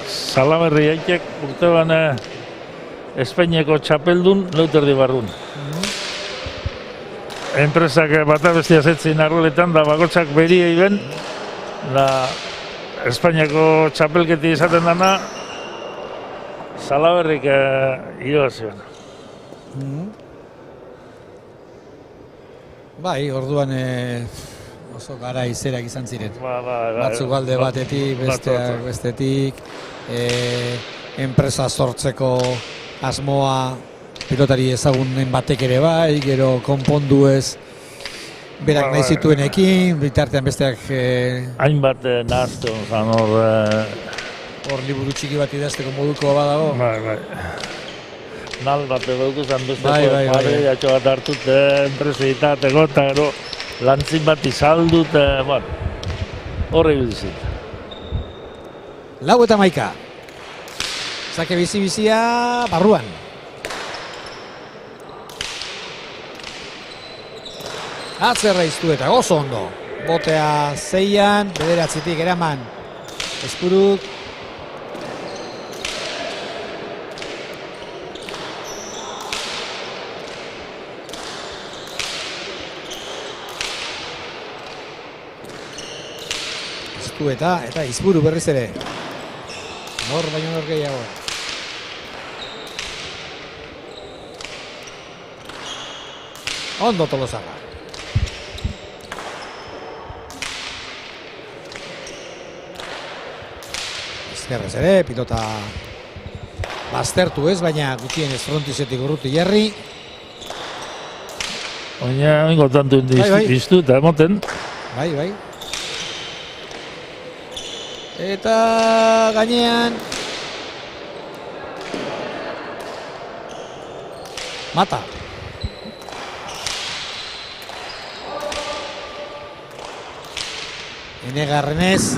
Salaberri aitek urte ban Espainiako txapeldun Leuterdi barrun. Enpresak bata bestia zetzin arroletan, da bakotsak beria iben, da Espainiako txapelketi izaten dana, Salaberrik irabazioan. Orduan oso gara izerak izan ziren. Batzuk alde batetik, bestetik, enpresa sortzeko asmoa pilotari ezagunen batek ere bai, gero konpondu ez berak nahi zituenekin, bitartean besteak... Hainbat nahaztu, hor liburu txiki bat idazteko moduko badago. Nal bat edo zan besteko madreiatxo bat hartut enpresitateko eta gero lantzin bat izaldut, horre bizit. 4:11. Zake bizi-bizia barruan. Atzerra iztu eta oso ondo. Botea 6an, 9tik eraman. Espuruk. Iztu eta Izburu berriz ere. Nor baino nor gehiago. Ondo Tolosarra. Ezkerrez ere, pilota baztertu ez, baina gutxienez frontizetik urruti jarri. Baina, oingo tantu iztu eta emoten. Bai. Eta gainean Mata. Enegarrenez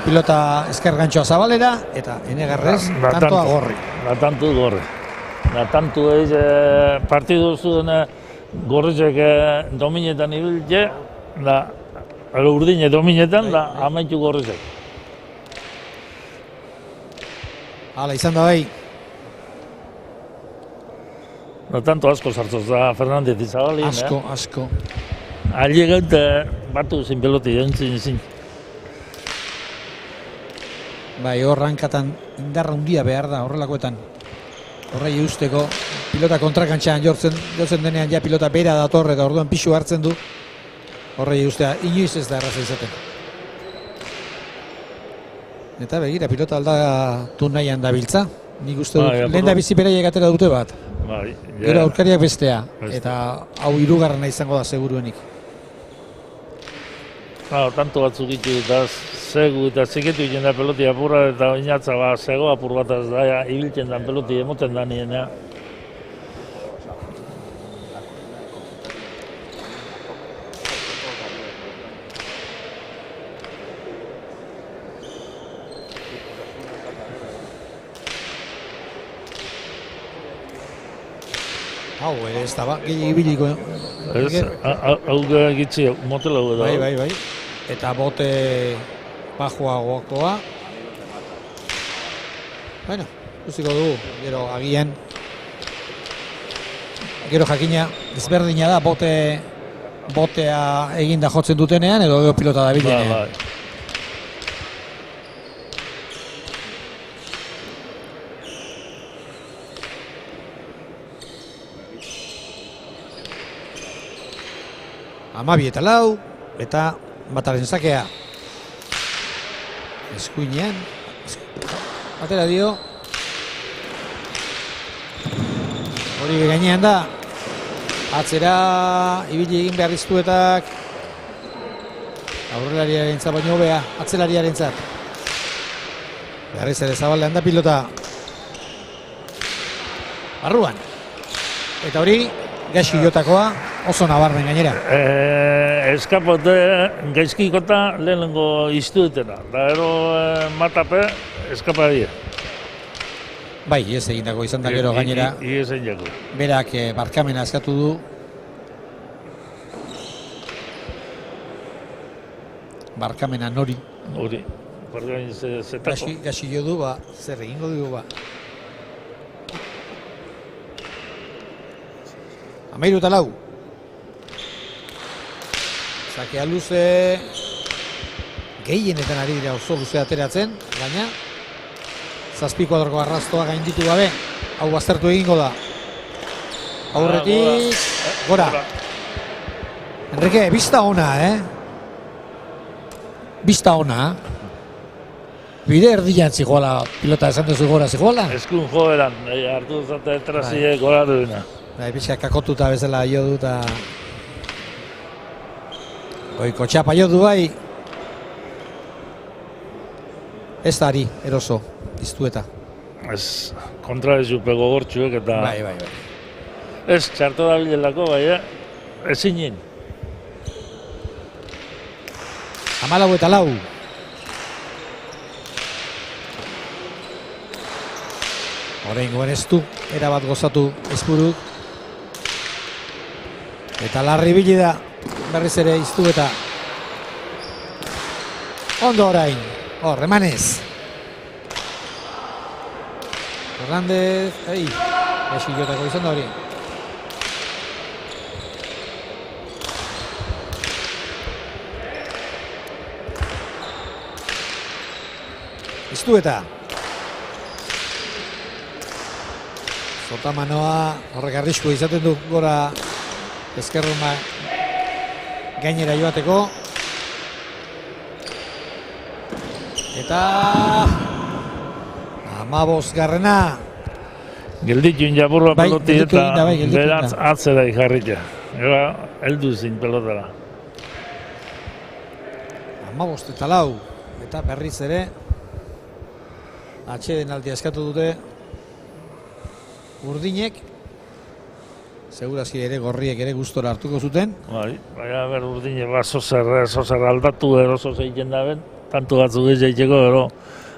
pilota ezker gantxoa zabalera eta Enegarrez tantoa gorri. Tantu gorri. Tantu ez partidu zuen gorrizek dominetan ibiltze, urdine dominetan, da amaitu gorrizek. Hala izan da bai. Tanto asko sartzoz da Fernandez Izabalin. Asko. Aile gaut batu zin peloti jantzin zin. Bai, horrankatan indarra handia behar da horrelakoetan. Horrei eusteko pilota kontrakantxan jotzen denean ja pilota bera dator eta orduan pixu hartzen du. Horrei eustea inoiz ez da erraza izaten. Eta begira pilota aldatu nahian dabiltza. Nik uste dut lehen da bizi beraiek atera dute bat. Gero aurkariak bestea. Eta hau hirugarrena izango da seguruenik. Tanto batzuk ditu eta zegu eta ziketu egiten da peloti apurra eta oinatza zego apur bat ez da ibiltzen da peloti emoten da nien. Hau ere ez da ba, gehiagik ibiliko. Hau gitzi motela gu da. Bai. Eta bote bajoagokoa. Bueno, guztiko dugu, gero agian. Gero jakina, ezberdina da botea eginda jotzen dutenean edo pilota da bilenean. Amabi eta lau, eta Mataren sakea. Eskuinean. Atera dio. Hori gainean da. Atzera, ibili egin behar iztuetak. Aurrelariaren zat baino hobea, atzelariaren zat. Berriz ere zabalean da pilota. Barruan. Eta hori, gaizki jotakoa. Oso nabarmen gainera. Eskapote gaizkikota lehenengo iztu dutena. Da ero Matape eskapa dira. Bai, ez egindako izan da gero gainera. Iez egin jako. Berak barkamena eskatu du. Barkamena nori. Hori. Zetako. Gaxi jo du, zer egingo dugu, Amairu eta lau. Zakea luze gehienetan ari dira oso luze ateratzen, baina zazpi kuadroko arrastoa gainditu gabe, hau baztertu egingo da. Aurretik, gora. Enrique, bista ona, Bista ona. Bide erdian zijoala pilota esan duzu gora zijoala? Eskun joeran, hartu zate trazie gora duena. Pixka kakotuta bezala jo du eta goiko txapa jo du bai. Ez da ari, eroso, iztueta. Ez, kontra ez jupe gogortxuek eta... Bai. Ez, txarto da bilelako, bai, ezin nien. 14 eta 4. Oraingoan ez du, erabat gozatu Espuruk. Eta larri bili da. berriz ere iztu eta ondo orain. Hor, emanez. Hernández, gaixi jotako izan da hori. Iztu eta Sotamanoa horrek arriskua izaten du gora ezkerruma gainera joateko. Eta 15garrena. Gelditun japurra Bai, peloti gelditu eta egin da, bai, gelditu egin beratz da. atzera ikarritea. Era heldu zin pelotara. 15 eta 4 eta berriz ere atxeden aldia eskatu dute urdinek. Segurazki ere gorriek ere gustora hartuko zuten. Bai, baina ber urdine zozer aldatu eroso egiten daben, tantu batzu gehiagiteko ero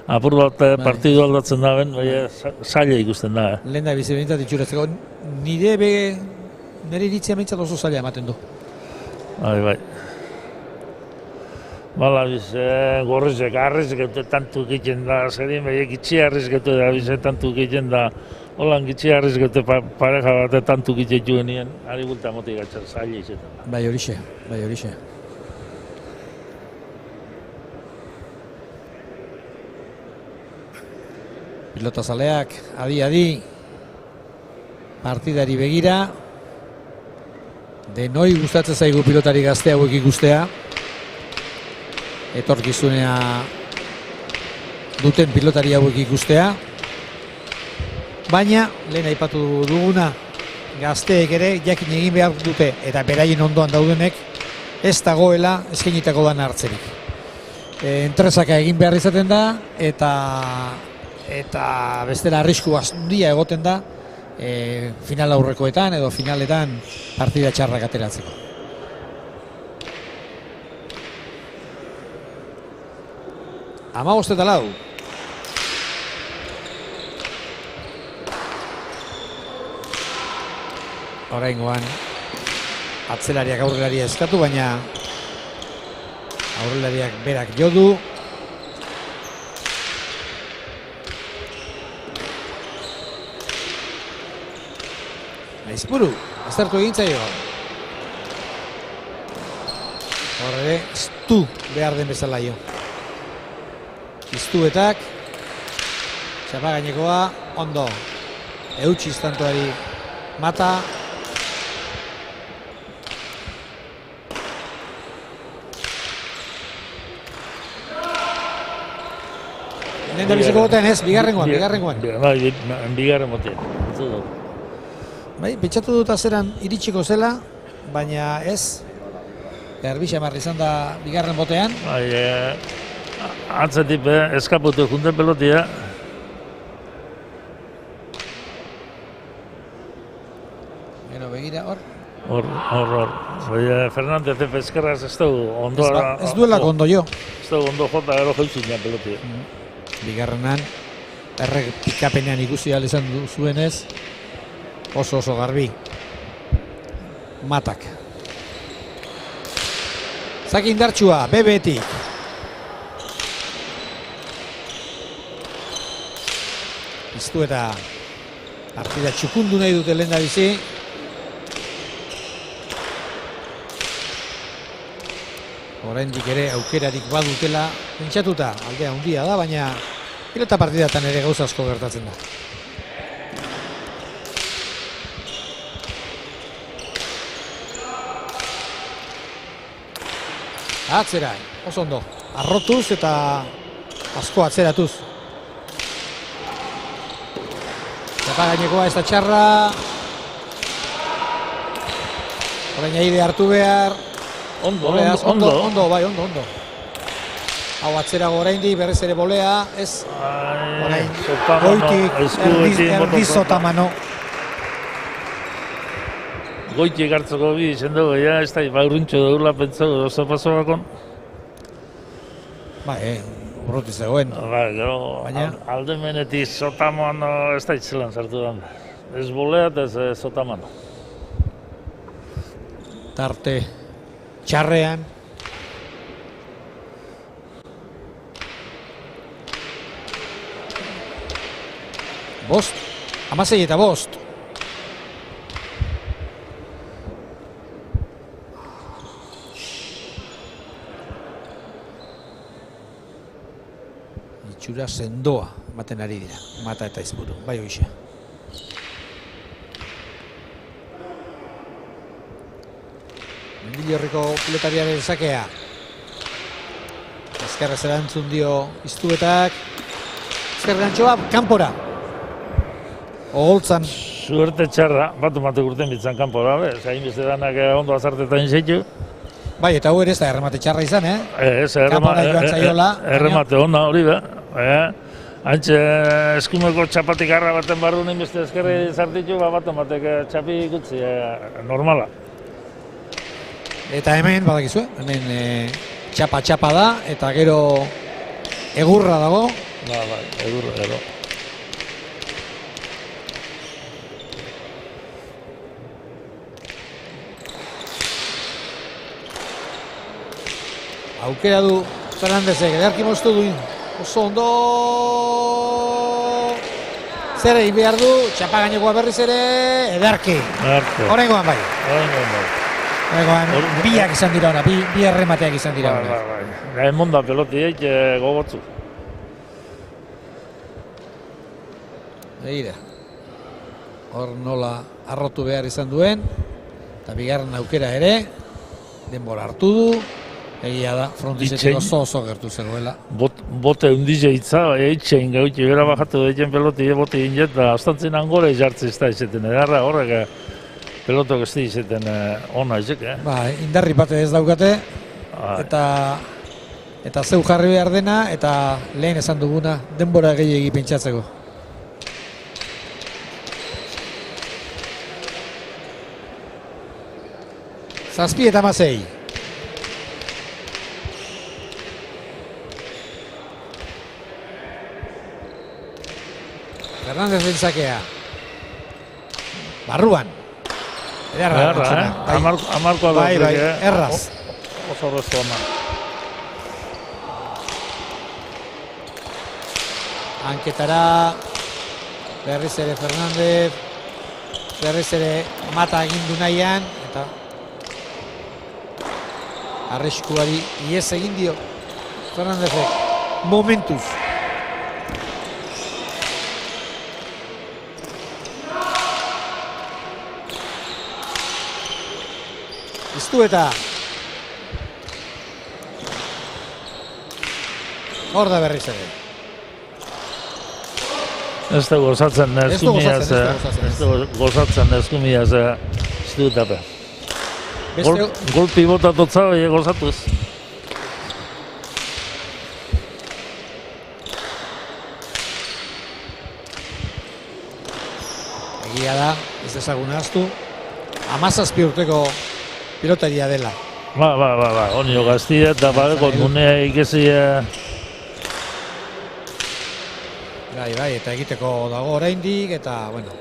apur bat partidu aldatzen daben, baina zaila ikusten da. Lehen da bizi behintzat itxuratzeko. Nire iritzia behintzat oso zaila ematen du. Bai. Bala, gorrizek, arrizek eute tantu egiten da, zerien behiek itxi arrizek eute da, bize tantu egiten da, holan itxi arrizek eute pareja bat tantu egiten joanien, ari bulta motik gatzat, zaila izetan da. Bai horixe. Pilotazaleak, adi, partidari begira. Denoi gustatzen zaigu pilotari gazte hauek ikustea. Etorkizunea duten pilotari hauek ikustea. Baina, lehen aipatu duguna, gazteek ere jakin egin behar dute eta beraien ondoan daudenek ez dagoela eskainitako dan hartzerik. Entresaka egin behar izaten da eta bestela arrisku handia egoten da final aurrekoetan edo finaletan partida txarrak ateratzeko. Hamabost eta 4. Oraingoan atzelariak aurrelaria eskatu, baina aurrelariak berak jo du. Aizpuru, aztertu egin zaio. Hor ere, estu behar den bezala jo. Iztuetak, txapa gainekoa, ondo. Eutsi instantuari mata. Lehen da biziko goten ez, bigarrengoan. Bai, bigarren motean. Bai, pentsatu dut azeran iritsiko zela, baina ez. Erbixa marri izan da bigarren botean. Bai, atzetik eskaputu junten pelotia. Gero begira hor. Hor. Baina Fernández ezkerraz ez dugu ondoa. Ez duelako ondo jo. Ez dugu ondo jota gero joizun jan pelotia. Bigarrenan, errepikapenean ikusi ahal izan zuenez, oso garbi. Matak. Zaki indartsua, bebetik. Iztu eta partida txukundu nahi dute lehen da bizi. Oraindik ere aukerarik badutela pentsatuta, aldea handia da, baina pilota partidatan ere gauza asko gertatzen da. Atzera, oso ondo, arrotuz eta asko atzeratuz. Zapa gainekoa ez da txarra. Orain aire hartu behar. Ondo. Bai, ondo. Hau atzerago oraindik berriz ere bolea, ez? Orain, goitik erdi Sotamano. Goitik hartzeko bi izen dugu, ez da baurruntxo dugula pentsatu oso paso bakon. Bai, urruti zegoen. Gero, aldemenetik Sotamano ez da itzelan sartu da. Ez bolea eta ez Sotamano. Tarte txarrean. Bost, 16 eta bost. Itxura sendoa ematen ari dira, Mata eta Aizpuru, bai hoxe. Mendillorriko pilotariaren sakea. Ezkerrez erantzun dio Iztubetak. Ezkerrantxoa, kanpora. Ogoltzan. Suerte txarra, bat urten bitzan kanpora, zain beste danak ondo azartetan zaitu. Bai, eta hau ere ez da erremate txarra izan, Ez, erremate ona hori da. Hantxe eskumeko txapatik arra baten barrunen beste ezkerri zartitu, bat txapi ikutzi, normala. Eta hemen, badakizue, hemen txapa da, eta gero egurra dago. Bai, egurra gero. Aukera du Fernandezek, ederki moztu du. Oso ondo. Zer egin behar du, txapa gainekoa berriz ere, ederki. Horrengoan bai. Horrengoan, biak izan dira ona, bi erremateak izan dira ona. Bai. Emonda pelotiek gogotzu. Begira. Hor nola arrotu behar izan duen, eta bigarren aukera ere, denbora hartu du. Egia da, frontizetik oso gertu zegoela. Bote undize hitza, eitxein gautxe bera bajatu daitzen peloti, bote inget, da astantzen angora izartze ez da izeten, edarra horrek pelotok ez da izeten ona izek. Indarri bate ez daukate, eta zeu jarri behar dena, eta lehen esan duguna, denbora gehiegi pentsatzeko. Zazpi eta 16. Fernandez bentzakea. Barruan. Ederra. Amarkoa da. Bai, erraz. Oso horrezko ona. Hanketara. Berriz ere Fernandez. Berriz ere Mata egindu nahian. Eta arriskuari iez egin dio Fernandezek. Momentuz. Iztueta. Hor da berriz ere. Ez da gozatzen eskumiaz. Ez da gozatzen eskumiaz Iztuetape. Golpi botatotza gozatuz. Egia da, ez ezaguna aztu. 17 urteko pilotaria dela. Ba, onio gaztia eta konmunea ikesi. Bai, eta egiteko dago oraindik, eta, bueno.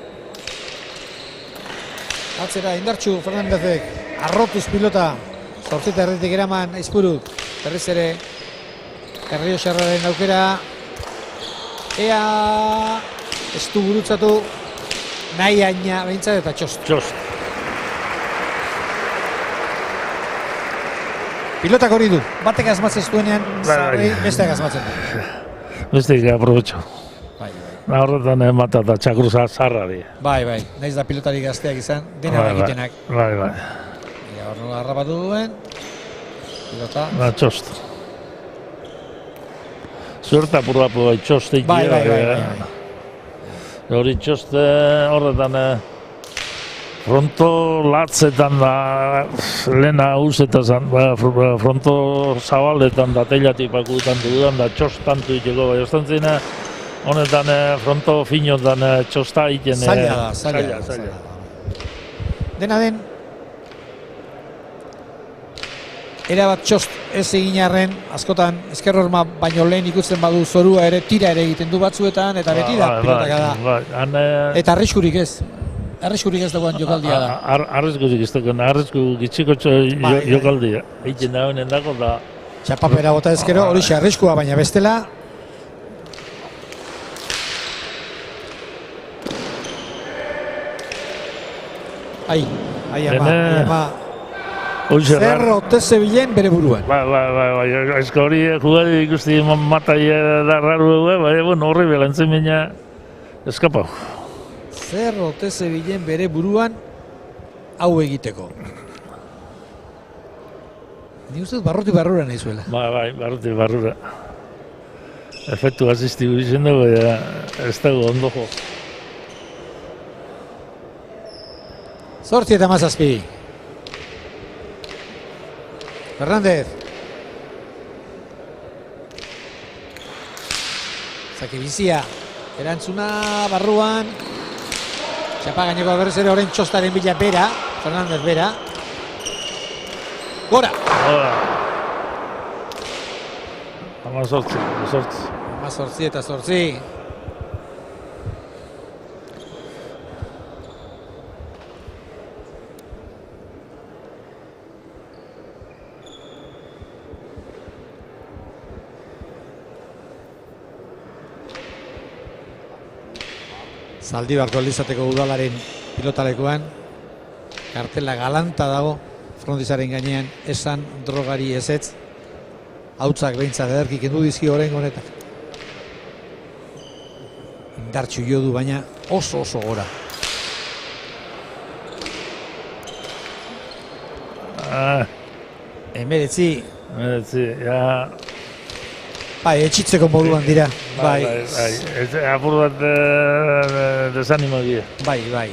Atzera, indartxu Fernandezek, arrotuz pilota, zortzita erretik eraman Aizpuruk, berriz ere, Carrillo Xarraren aukera, ea, ez du gurutzatu, nahi aina, behintzat eta txost. Pilotak hori du, batek asmatzen zuenean, besteak asmatzen du. Besteak aprobetxo. Horretan Mata eta txakruza zarrari. Bai, nahiz da pilotari gazteak izan, dena egitenak. Bai. Hor nola harrapatu duen, pilota. Txost. Zuerta apurrapu bai txosteik. Bai. Hori txost horretan fronto latzetan da lehena usetan, fronto zabaletan da teilatik pakutan dudan da txostantu iteko bai ostantzina. Honetan fronto finotan txosta iten. Zaila. Dena den, erabat txost ez egin arren, askotan ezker horma baino lehen ikusten badu zorua ere tira ere egiten du batzuetan, eta beti da pilotaka da. Eta arriskurik ez. arriskurik ez dagoen jokaldia da. Arriskurik ez dagoen, arrisku gitxikotxo jokaldia. Egiten da honen dago da. Txapapera bota ezkero, hori arriskua, baina bestela. Ai ama. Zer ote zebilen bere buruan. Ez hori jugari ikusti mataia da raru dugu, horri belantzen baina eskapau. Zer ote zebilen bere buruan hau egiteko. Ni uste barruti barrura nahi zuela. Barruti barrura. Efektu asistigu izan dugu, ez dago ondo jo. 8-17. Fernández. Zaki bizia. Erantzuna barruan. Txapa gaineko berriz ere orain txostaren bila bera. Fernández bera. Gora. 18 eta 8. Zaldibarko aldizateko udalaren pilotalekuan. Kartela galanta dago. Frontizaren gainean esan drogari ezetz. Hautzak behintzat ederki kendu dizki orain honetan. Indartxu jo du baina oso gora. Emeretzi, ja. Bai, etxitzeko moduan dira. Bai. Apur bat desanimo dira. Bai.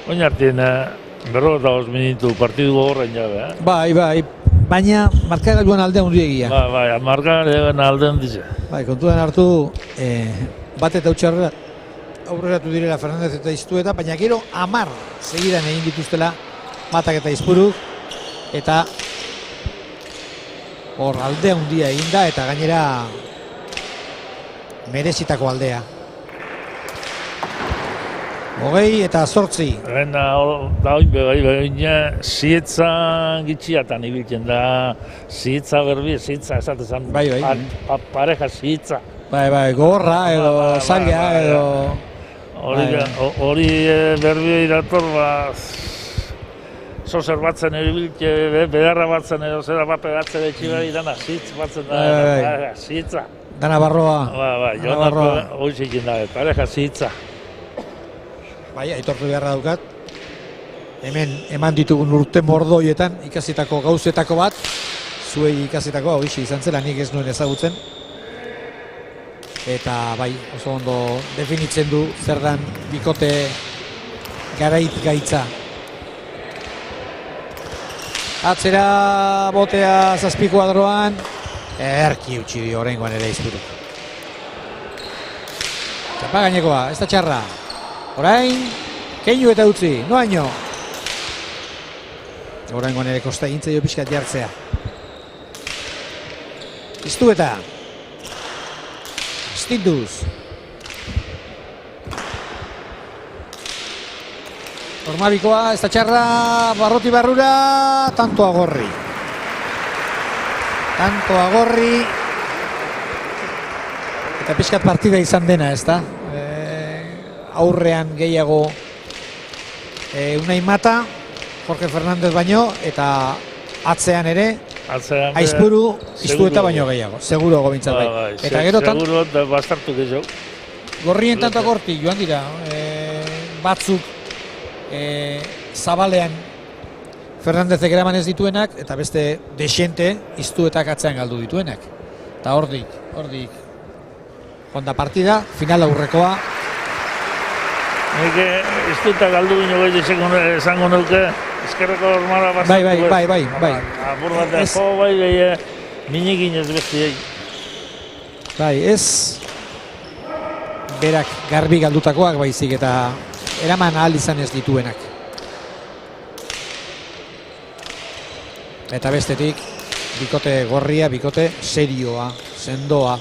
Oin hartien, 45 minutu partidu gogorren jabe, Bai, baina markagailuan alde handi egia. Bai, markagailuan alde handi ze. Bai, kontuan hartu, bat eta utxarra aurreratu direla Fernández eta Iztueta, baina gero 10 segidan egin dituztela Matak eta Izpuruk, eta hor alde handia eginda eta gainera merezitako aldea. 28. Da oin baina zietza gitxiatan ibiltzen da, zietza berbi, zietza esatezan, pareja zietza. Bai, gogorra edo zaila edo... Hori berbi irator, zozer batzen eribiltze, bedarra batzen edo zera bat pegatzen etxibari dana, zitz batzen da, zitza. Dana barroa. Joan hori zikin da, pareja zitza. Bai, aitortu beharra daukat. Hemen eman ditugun urte mordoietan ikasitako gauzetako bat, zuei ikasitako horixe izan zela, nik ez nuen ezagutzen. Eta bai, oso ondo definitzen du zer dan bikote garait gaitza. Atzera botea zazpi kuadroan, erki utzi dio oraingoan ere Izpuruk. Txapa gainekoa, ez da txarra. Orain, keinu eta utzi, noaino. Oraingoan ere kosta egintza dio pixkat jartzea. Iztueta. Stinduz. Ormabikoa, ez da txarra, barroti barrura, tanto agorri. Eta pixkat partida izan dena, ez da? Aurrean gehiago Unai Mata, Jorge Fernández baino, eta atzean ere, Aizpuru, Iztueta baino gehiago. Seguro gobintzat bai. Eta gero seguro bastartu gehiago. Gorrien tanto agorti, joan dira, batzuk zabalean Fernandezek eraman ez dituenak, eta beste desente Iztuetak atzean galdu dituenak. Eta hordik. Honda partida, final aurrekoa. Nik Iztueta galdu bino gehiago esango nuke, ezkerreko normala bastartu. Bai. Apur bat da, bai, minekin ez bestiei. Bai, ez berak garbi galdutakoak baizik eta eraman ahal izan ez dituenak. Eta bestetik, bikote gorria, bikote serioa, sendoa.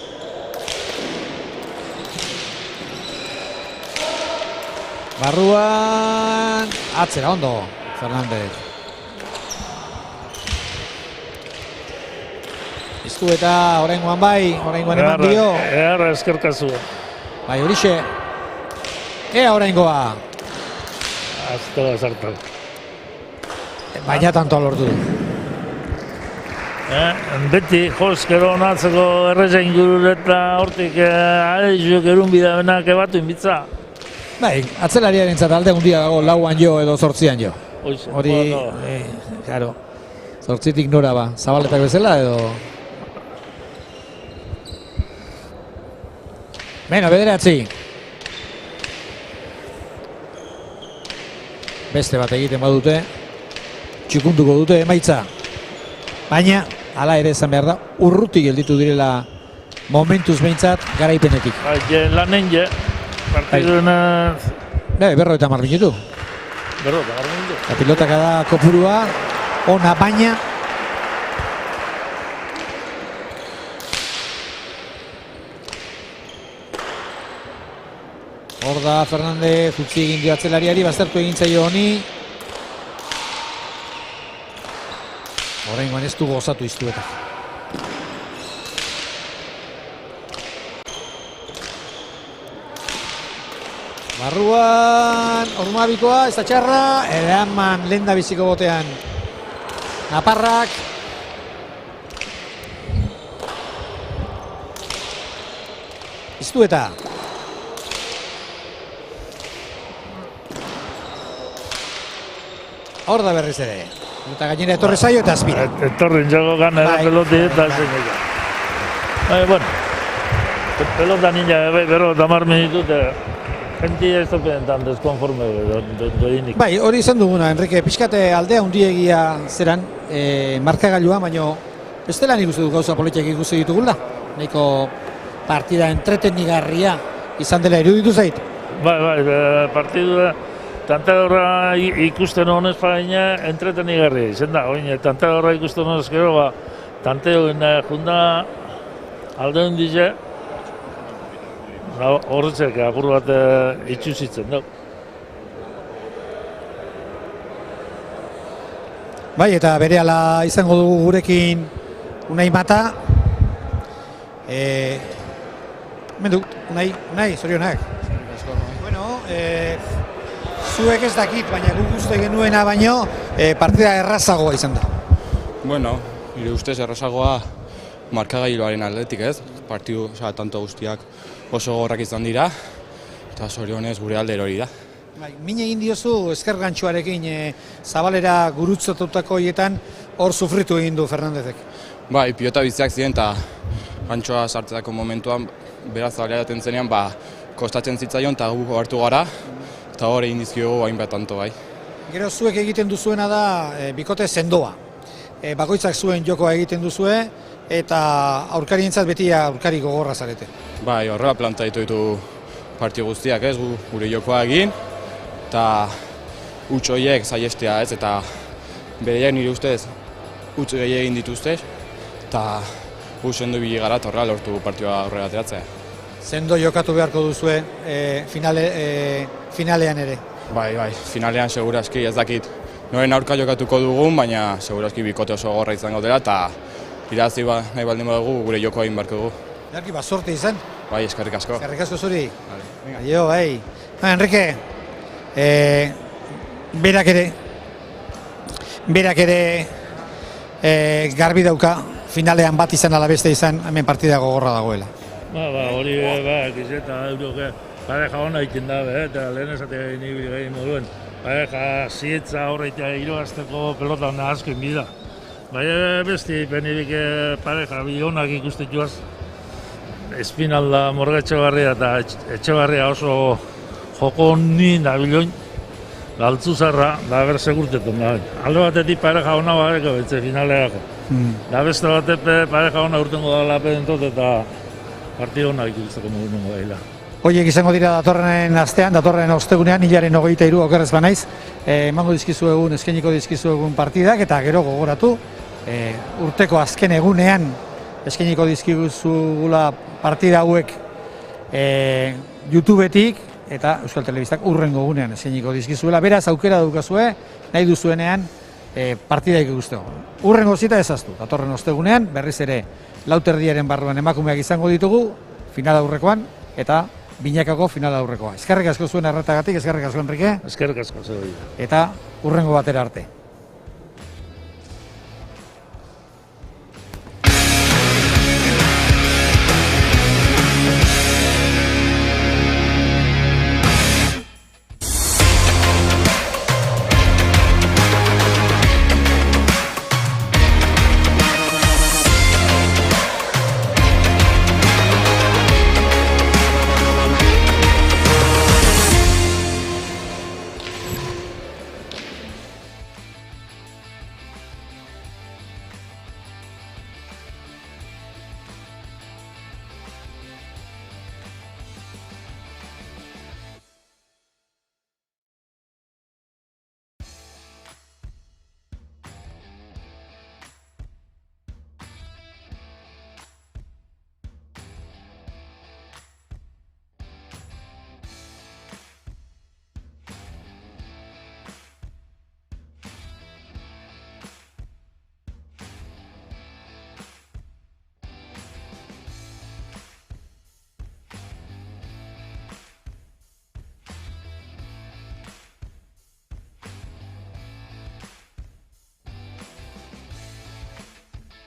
Barruan atzera ondo Fernandez. Iztu eta oraingoan eman dio. Eharra eskerkazu. Bai, horixe. Ea oraingoa. Aztoa zartan. Baina tanto lortu du. Beti, eskero onatzeko erreza ingurur eta hortik aizuk erun bidabenak ebatu inbitza. Bai, atzelariaren alde hundia dago 4an jo edo 8an jo. Hori, claro, 8tik nora ba, Zabaletak bezala edo... Beno, 9. Beste bat egiten badute, txikunduko dute emaitza. Baina, hala ere esan behar da, urruti gelditu direla momentuz behintzat garaipenetik. Lanen je, partiduna... Berro eta marminutu. La pilotaka da kopurua, ona baina. Hor da Fernandez utzi egin dio atzelariari, baztertu egin zaio honi. Oraingoan ez du gozatu iztuetak. Barruan, Ormabikoa, ez da txarra, eraman lehen da biziko botean. Naparrak. Iztueta. Hor da berriz ere. Eta gainera etorri zaio eta azpira. Etorrin jago gana peloti eta zeneka. Bueno, pelota ninja berro eta marmen ditut, jentia ez topenetan deskonforme doinik. Bai, hori izan duguna, Enrique, pixkate aldea hundiegia zeran, markagailua, baino bestela nik uste du gauza politiak ikusi ditugula. Nahiko partida entretenigarria izan dela iruditu zait. Bai, partidua tantadorra ikusten honez baina entretenigarria izan da. Tantadorra ikusten honez gero, tanteoen junda alde hundize, horretzek apur bat itxusitzen da. Bai, eta berehala izango dugu gurekin Unai Mata. Menduk, Unai, zorionak. Bueno, zuek ez dakit, baina guk uste genuena baino, partida errazagoa izan da. Bueno, nire ustez errazagoa markagailuaren atletik ez, partidu, tanto guztiak oso gorrak izan dira, eta zorionez gure alde hori da. Min egin diozu esker gantxuarekin Zabalera gurutzatutako hietan hor sufritu egin du Fernandezek. Bai, pilota biziak ziren eta gantxoa sartzeko momentuan beraz Zabalera daten zenean kostatzen zitzaion eta guk hartu gara eta hor egin dizkiogu hainbat tanto bai. Gero zuek egiten duzuena da bikote sendoa. Bakoitzak zuen jokoa egiten duzue eta aurkarientzat beti aurkari gogorra zarete. Bai, horrela plantaitu ditu partio guztiak ez, gure jokoa egin eta huts horiek saihestea ez, eta bereiak nire ustez huts gehi egin dituzte eta gu sendo ibili gara eta horrela lortu partioa aurrera ateratzea. Sendo jokatu beharko duzue finalean ere? Bai, finalean segurazki ez dakit noren aurka jokatuko dugun, baina segurazki bikote oso gorra izango dela eta irazi nahi baldin badugu gure jokoa egin beharko dugu. Jarki, sorte izan? Bai, eskerrik asko. Eskerrik asko zuri. Aio, bai. Enrique, berak ere garbi dauka, finalean bat izan ala beste izan, hemen partida gogorra dagoela. Hori eta euroke pareja hona egiten da, eta lehen esatea egin moduen. Pareja zietza horreita irogazteko pelota hona azken bida. Besti benirik pareja bi honak ikusten joaz. Espinalda, Morga Etxebarria eta Etxebarria oso joko honi nabiloin galtzuzarra da ber segurtetan da. Alde batetik pareja hona bareko betze finaleako. Da beste batepe pareja hona urtengo da lapedentot eta partido hona ikusteko modungo daila. Horiek izango dira datorren astean, datorren ostegunean, hilaren 23 okerrez banaiz, emango dizkizuegun, eskainiko dizkizuegun partidak eta gero gogoratu, urteko azken egunean eskainiko dizkiguzugula partida hauek YouTubetik eta Euskal Telebistak urrengo gunean eseiniko dizkizuela. Beraz, aukera daukazue, nahi duzuenean partida ikusteko. Urrengo zita ezaztu, datorren ostegunean, berriz ere lauterdiaren barruan emakumeak izango ditugu, final aurrekoan, eta binakako final aurrekoa. Eskerrik asko zuen erratagatik, eskerrik asko Enrique. Eskerrik asko, zeu. Eta urrengo batera arte.